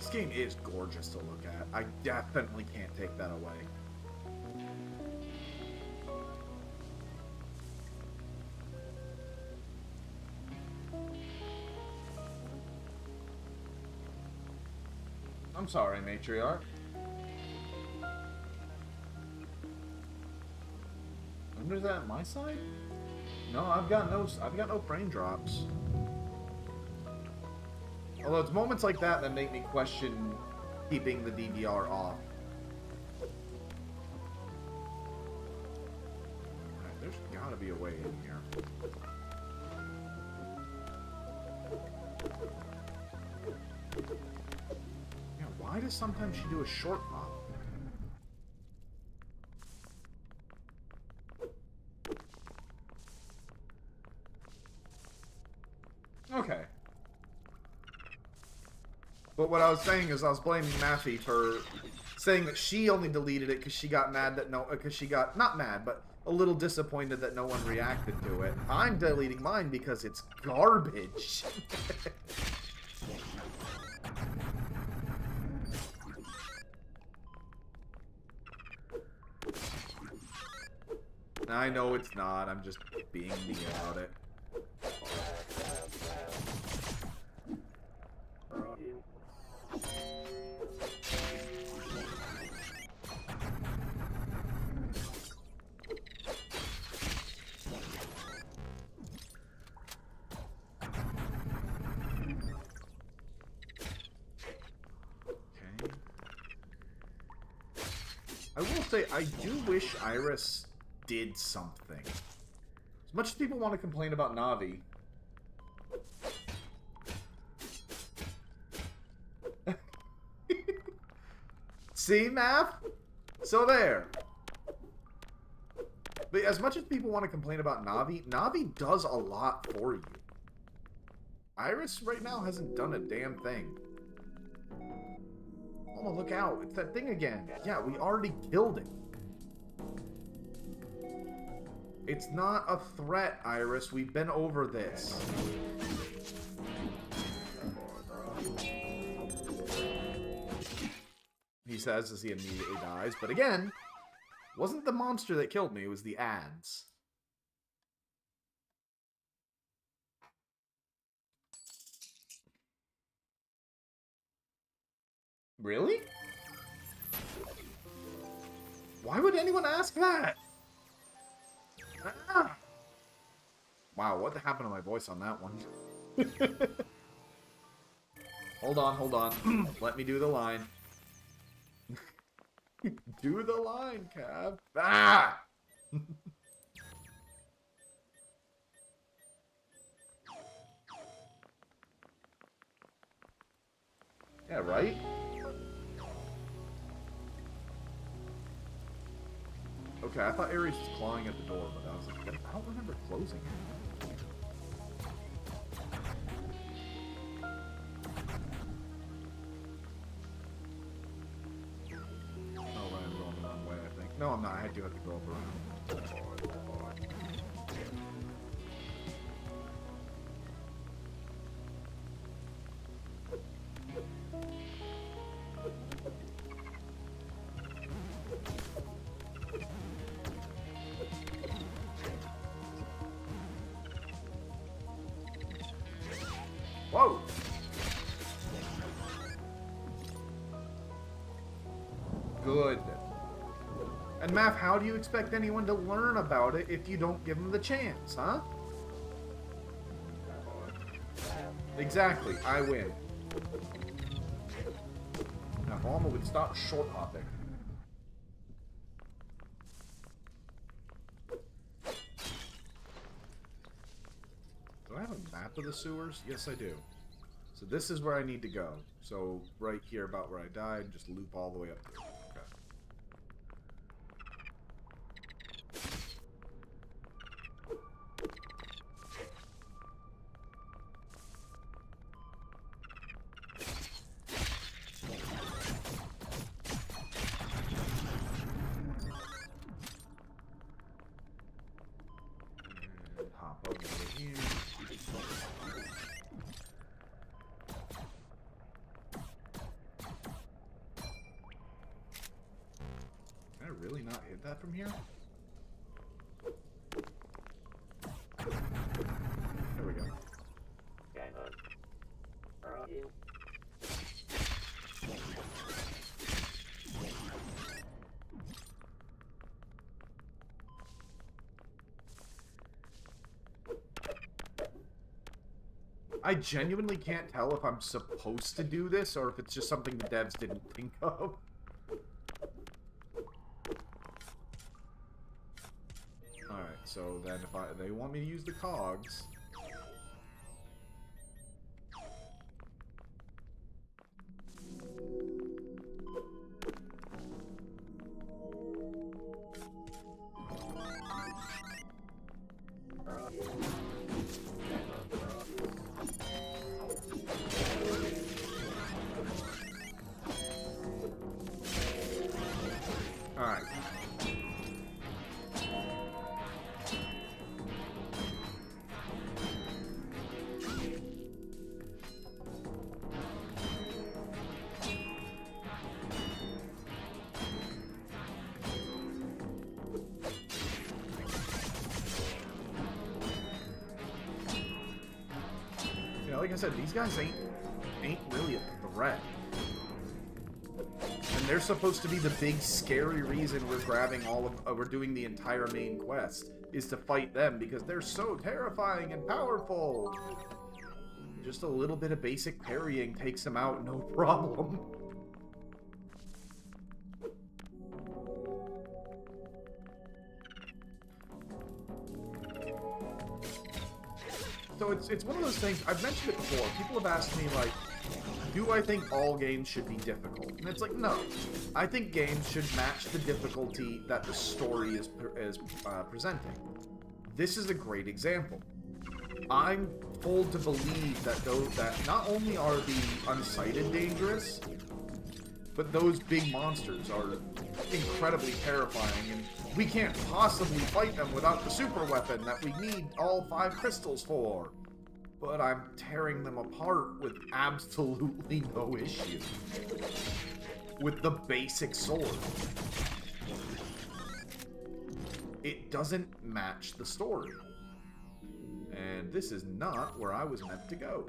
This game is gorgeous to look at. I definitely can't take that away. I'm sorry, matriarch. Under that my side? No, I've got no frame drops. Although it's moments like that that make me question keeping the DVR off. Alright, there's gotta be a way in here. Yeah, why does sometimes she do a short pop? Okay. But what I was saying is I was blaming Maffy for saying that she only deleted it because she got mad that because she got, not mad, but a little disappointed that no one reacted to it. I'm deleting mine because it's garbage. I know it's not, I'm just being me about it. I will say, I do wish Iris did something. As much as people want to complain about Navi. See, Math? So there. But as much as people want to complain about Navi, Navi does a lot for you. Iris right now hasn't done a damn thing. Oh, look out. It's that thing again. Yeah, we already killed it. It's not a threat, Iris. We've been over this. He says as he immediately dies. But again, wasn't the monster that killed me. It was the ads. Really? Why would anyone ask that? Ah. Wow, what happened to my voice on that one? Hold on, hold on. Let me do the line. Do the line, Cav. Ah! Yeah, right? Okay, I thought Ares was clawing at the door, but I was like, I don't remember closing it. Oh, right, I'm going the wrong way, I think. No, I'm not. I do have to go up around. Whoa! Good. And Math, how do you expect anyone to learn about it if you don't give them the chance, huh? Exactly, I win. Now, Mama would stop short hopping. Do I have a map of the sewers? Yes, I do. So this is where I need to go. So right here about where I died, just loop all the way up through. Okay. And hop over here. really not hit that from here? There we go. I genuinely can't tell if I'm supposed to do this or if it's just something the devs didn't think of. Alright, so then if they want me to use the cogs... Alright. Yeah, like I said, these guys ain't really a threat. And they're supposed to be the big scary reason we're grabbing we're doing the entire main quest, is to fight them because they're so terrifying and powerful. Just a little bit of basic parrying takes them out, no problem. So it's one of those things, I've mentioned it before, people have asked me, like, do I think all games should be difficult? And it's like, no. I think games should match the difficulty that the story is presenting. This is a great example. I'm full to believe that not only are the Unsighted dangerous, but those big monsters are incredibly terrifying, and we can't possibly fight them without the super weapon that we need all 5 crystals for. But I'm tearing them apart with absolutely no issue. With the basic sword. It doesn't match the story. And this is not where I was meant to go.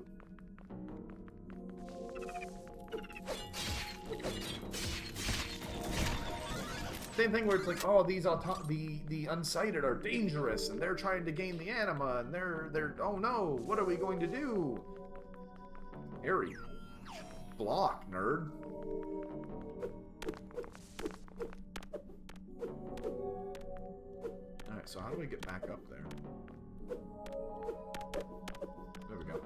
Same thing where it's like, oh, the Unsighted are dangerous, and they're trying to gain the anima, and they're oh no, what are we going to do? Harry, block, nerd. Alright, so how do we get back up there? There we go.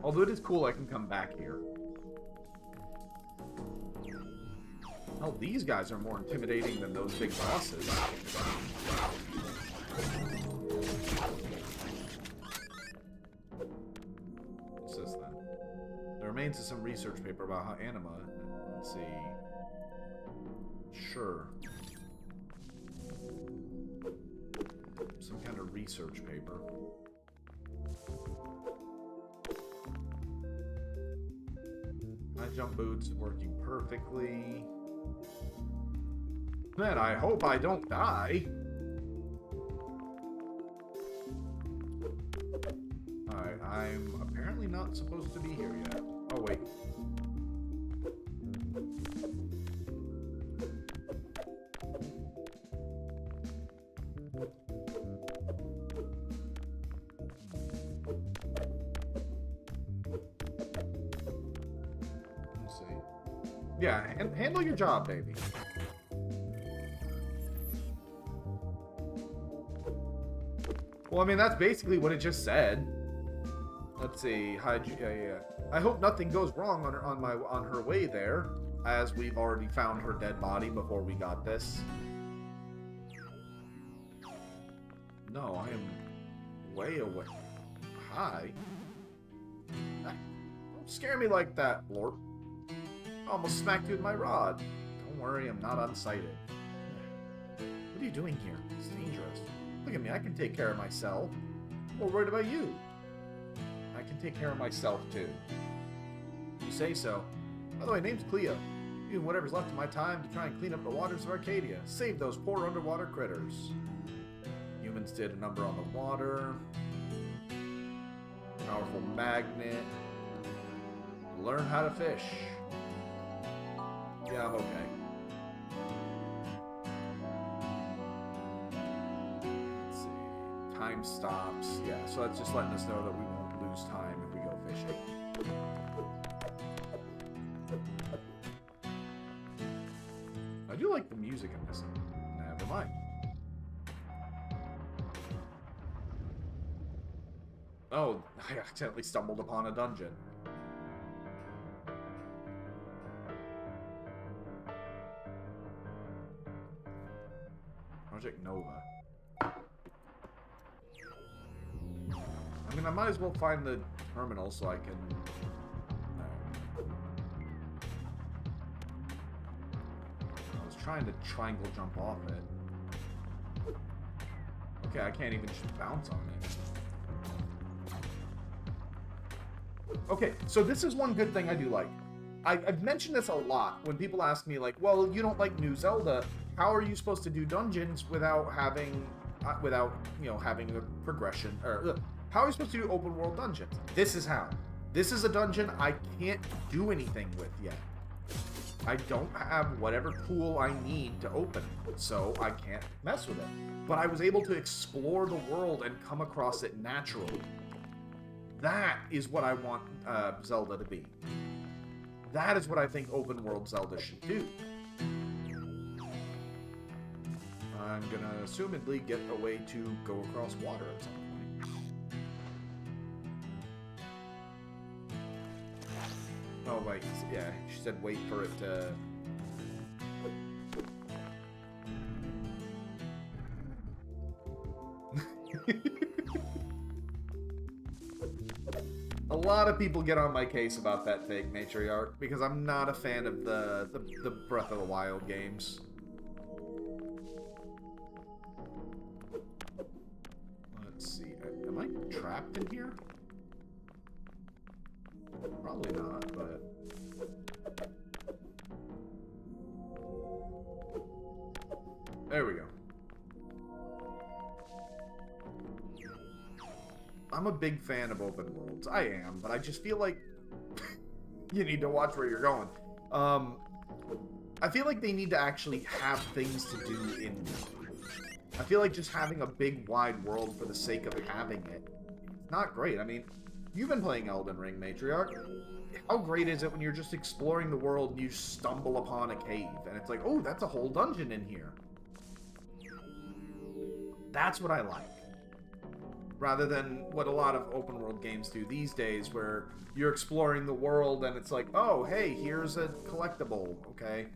Although it is cool, I can come back here. Hell, these guys are more intimidating than those big bosses. What's this then? There remains some research paper about how anima... Let's see... Sure. Some kind of research paper. High jump boots working perfectly. Man, I hope I don't die. Alright, I'm apparently not supposed to be here yet. Oh, wait. Let's see. Yeah, handle your job, baby. Well, I mean, that's basically what it just said. Let's see. Yeah. I hope nothing goes wrong on her way there, as we've already found her dead body before we got this. No, I am way away. Hi. Don't scare me like that, Blorp. I almost smacked you with my rod. Don't worry, I'm not unsighted. What are you doing here? It's dangerous. Look at me, I can take care of myself. I'm more worried about you. I can take care of myself, too. You say so. By the way, name's Cleo. Using whatever's left of my time to try and clean up the waters of Arcadia. Save those poor underwater critters. Humans did a number on the water. Powerful magnet. Learn how to fish. Yeah, I'm okay. Let's see. Time stops. Yeah, so that's just letting us know that we won't lose time if we go fishing. I do like the music in this. Never mind. Oh, I accidentally stumbled upon a dungeon. Project Nova. I mean, I might as well find the terminal so I can... I was trying to triangle jump off it. Okay, I can't even just bounce on it. Okay, so this is one good thing I do like. I've mentioned this a lot when people ask me, like, well, you don't like New Zelda. How are you supposed to do dungeons without having, having a progression? Or how are you supposed to do open world dungeons? This is how. This is a dungeon I can't do anything with yet. I don't have whatever tool I need to open it, so I can't mess with it. But I was able to explore the world and come across it naturally. That is what I want Zelda to be. That is what I think open world Zelda should do. I'm gonna assumedly get a way to go across water at some point. Oh, wait, yeah, she said wait for it to... A lot of people get on my case about that fake matriarch because I'm not a fan of the Breath of the Wild games. Let's see. Am I trapped in here? Probably not, but... There we go. I'm a big fan of open worlds. I am, but I just feel like you need to watch where you're going. I feel like they need to actually have things to do in them. I feel like just having a big wide world for the sake of having it, it's not great. I mean, you've been playing Elden Ring, Matriarch. How great is it when you're just exploring the world and you stumble upon a cave and it's like, oh, that's a whole dungeon in here. That's what I like. Rather than what a lot of open world games do these days, where you're exploring the world and it's like, oh, hey, here's a collectible, okay?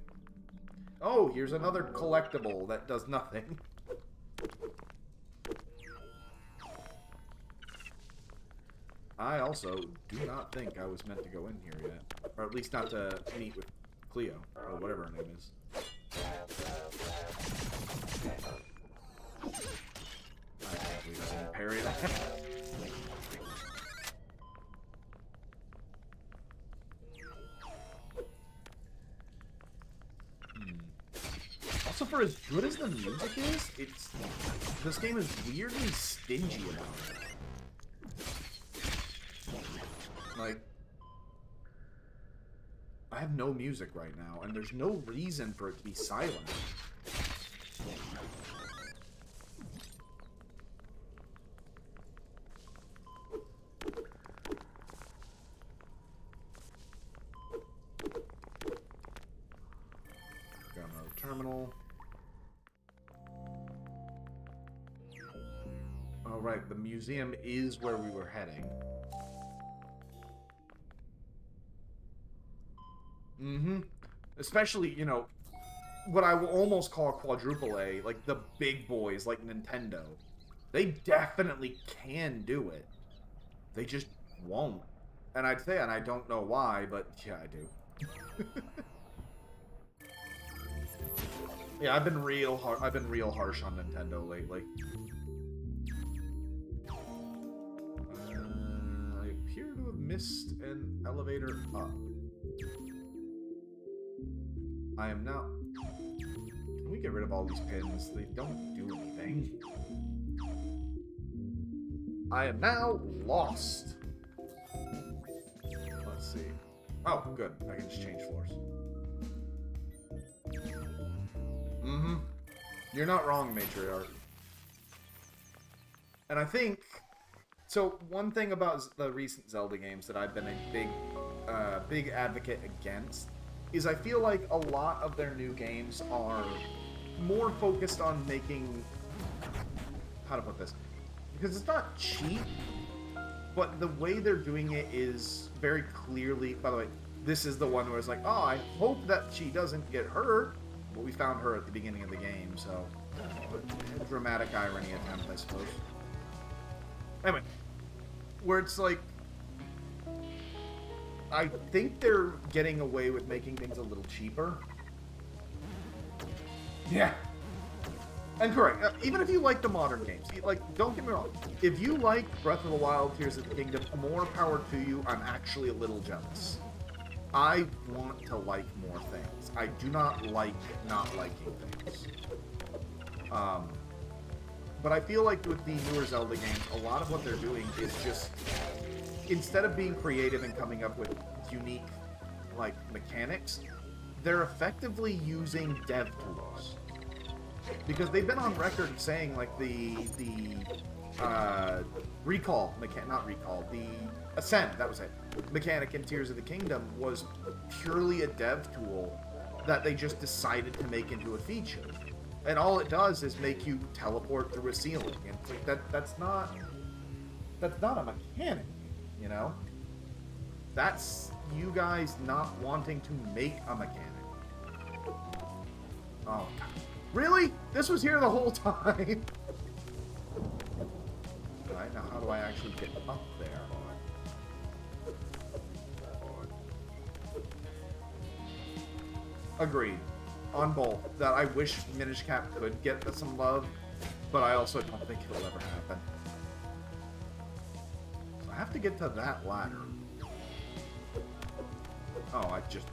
Oh, here's another collectible that does nothing. I also do not think I was meant to go in here yet. Or at least not to meet with Cleo, or whatever her name is. I can't believe I didn't parry that. Also, for as good as the music is, this game is weirdly stingy about it. Like, I have no music right now, and there's no reason for it to be silent. Got another terminal. Oh, right, the museum is where we were heading. Mm-hmm. Especially, you know, what I will almost call quadruple A, like the big boys like Nintendo. They definitely can do it. They just won't. And I'd say, and I don't know why, but yeah, I do. Yeah, I've been real harsh on Nintendo lately. I appear to missed an elevator up. I am now... Can we get rid of all these pins? They don't do anything. I am now lost. Let's see. Oh, good. I can just change floors. Mm-hmm. You're not wrong, Matriarch. And I think... So, one thing about the recent Zelda games that I've been a big advocate against is I feel like a lot of their new games are more focused on making... How to put this? Because it's not cheap, but the way they're doing it is very clearly... By the way, this is the one where it's like, oh, I hope that she doesn't get hurt. Well, we found her at the beginning of the game, so... A dramatic irony attempt, I suppose. Anyway, where it's like... I think they're getting away with making things a little cheaper. Yeah. And correct, even if you like the modern games, like, don't get me wrong, if you like Breath of the Wild, Tears of the Kingdom, more power to you. I'm actually a little jealous. I want to like more things. I do not like not liking things. But I feel like with the newer Zelda games, a lot of what they're doing is just, instead of being creative and coming up with unique, like, mechanics, they're effectively using dev tools. Because they've been on record saying, like, the recall mechanic, not recall, the Ascend, that was it, mechanic in Tears of the Kingdom was purely a dev tool that they just decided to make into a feature. And all it does is make you teleport through a ceiling. And it's like, that's not a mechanic, you know? That's you guys not wanting to make a mechanic. Oh, really? This was here the whole time? Alright, now how do I actually get up there? Agreed. On both. That I wish Minish Cap could get some love, but I also don't think it'll ever happen. So I have to get to that ladder. Oh, I just...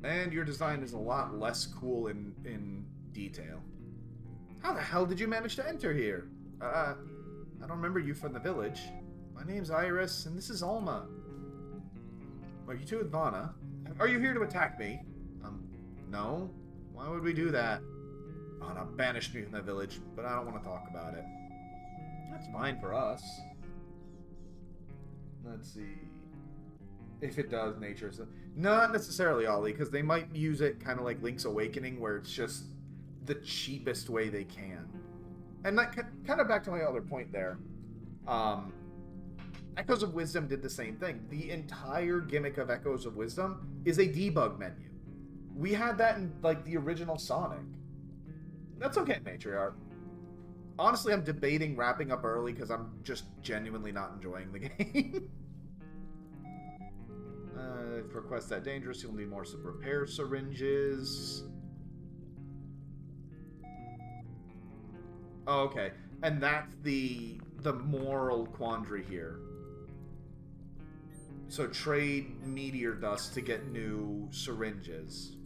And your design is a lot less cool in detail. How the hell did you manage to enter here? I don't remember you from the village. My name's Iris, and this is Alma. Are you two with Vana? Are you here to attack me? No. Why would we do that? Vana banished me from the village, but I don't want to talk about it. That's fine for us. Let's see. If it does, nature's... Not necessarily, Ollie, because they might use it kind of like Link's Awakening, where it's just the cheapest way they can. And that kind of back to my other point there. Echoes of Wisdom did the same thing. The entire gimmick of Echoes of Wisdom is a debug menu. We had that in, like, the original Sonic. That's okay, Matriarch. Honestly, I'm debating wrapping up early because I'm just genuinely not enjoying the game. Request that dangerous, you'll need more repair syringes. Oh, okay. And that's the moral quandary here. So trade meteor dust to get new syringes.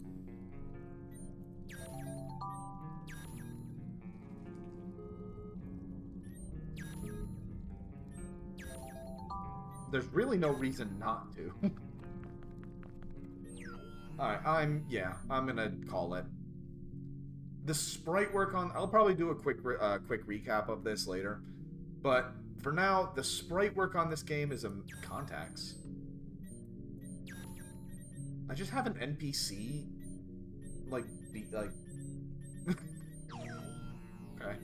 There's really no reason not to. Alright, I'm gonna call it. The sprite work on... I'll probably do a quick recap of this later. But for now, the sprite work on this game is contacts. I just have an NPC, like... Okay.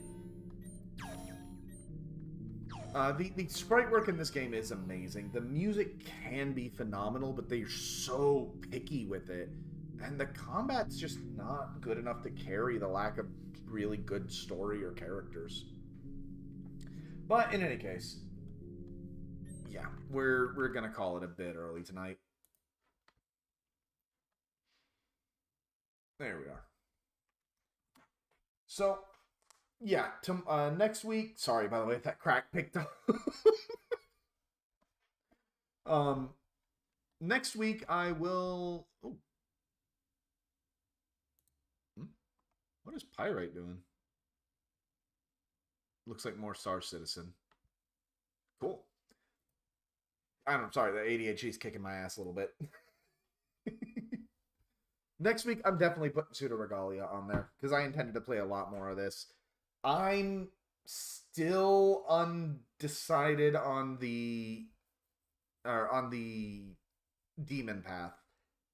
The sprite work in this game is amazing. The music can be phenomenal, but they're so picky with it. And the combat's just not good enough to carry the lack of really good story or characters. But in any case, yeah, we're gonna call it a bit early tonight. There we are. So, yeah, next week. Sorry, by the way, that crack picked up. um, next week I will. Oh, what is Pyrite doing? Looks like more Star Citizen. Cool. I'm sorry, the ADHD is kicking my ass a little bit. Next week, I'm definitely putting Pseudo Regalia on there because I intended to play a lot more of this. I'm still undecided on the demon path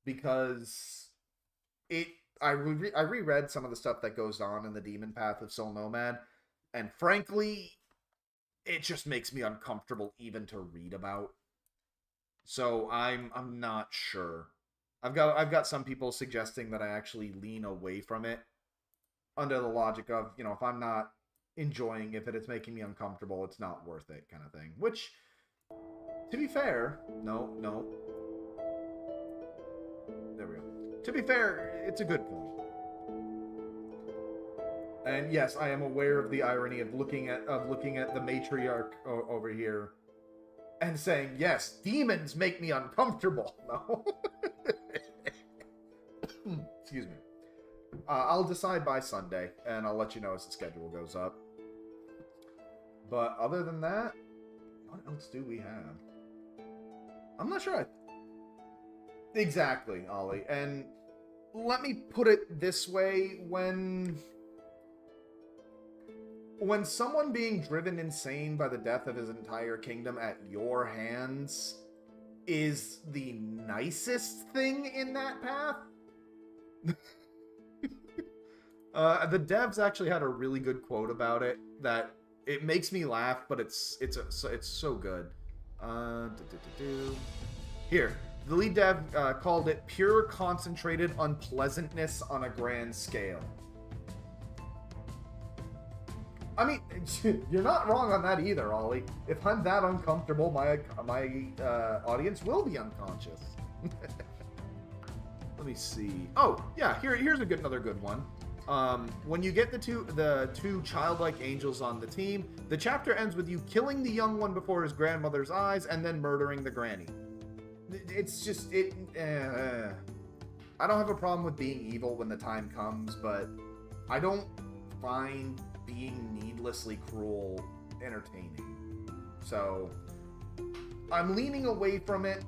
because I reread some of the stuff that goes on in the demon path of Soul Nomad, and frankly, it just makes me uncomfortable even to read about. So I'm not sure. I've got some people suggesting that I actually lean away from it under the logic of, you know, if I'm not enjoying it, if it's making me uncomfortable, it's not worth it kind of thing. Which, to be fair, no. There we go. To be fair, it's a good point. And yes, I am aware of the irony of looking at the matriarch over here and saying, yes, demons make me uncomfortable. No. Excuse me. I'll decide by Sunday, and I'll let you know as the schedule goes up. But other than that, what else do we have? I'm not sure. Exactly, Ollie. And let me put it this way, when someone being driven insane by the death of his entire kingdom at your hands is the nicest thing in that path. The devs actually had a really good quote about it that it makes me laugh, but it's so good. Here, the lead dev called it pure concentrated unpleasantness on a grand scale. I mean, you're not wrong on that either, Ollie. If I'm that uncomfortable, my audience will be unconscious. Let me see. Oh, yeah, here's another good one. When you get the two childlike angels on the team, the chapter ends with you killing the young one before his grandmother's eyes and then murdering the granny. It's just I don't have a problem with being evil when the time comes, but I don't find being needlessly cruel entertaining. So I'm leaning away from it,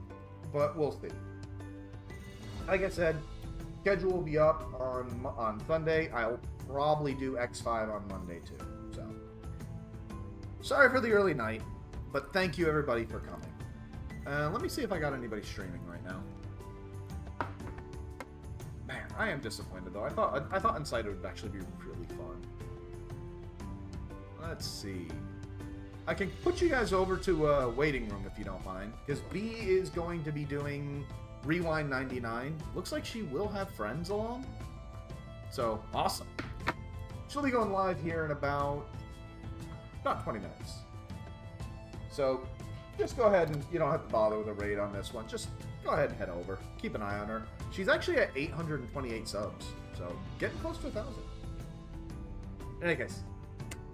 but we'll see. Like I said, schedule will be up on Sunday. I'll probably do X5 on Monday too. So sorry for the early night, but thank you everybody for coming. Let me see if I got anybody streaming right now. Man, I am disappointed though. I thought Unsighted would actually be really fun. Let's see. I can put you guys over to a waiting room if you don't mind, because B is going to be doing Rewind 99. Looks like she will have friends along. So, awesome. She'll be going live here in about 20 minutes. So, just go ahead and you don't have to bother with a raid on this one. Just go ahead and head over. Keep an eye on her. She's actually at 828 subs. So, getting close to 1,000. In any case,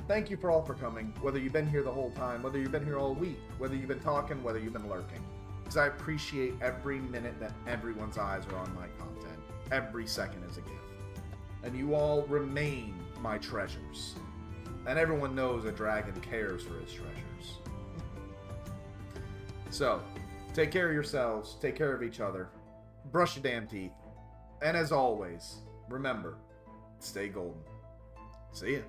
thank you for all for coming. Whether you've been here the whole time, whether you've been here all week, whether you've been talking, whether you've been lurking. Because I appreciate every minute that everyone's eyes are on my content. Every second is a gift. And you all remain my treasures. And everyone knows a dragon cares for his treasures. So, take care of yourselves, take care of each other, brush your damn teeth, and as always, remember, stay golden. See ya.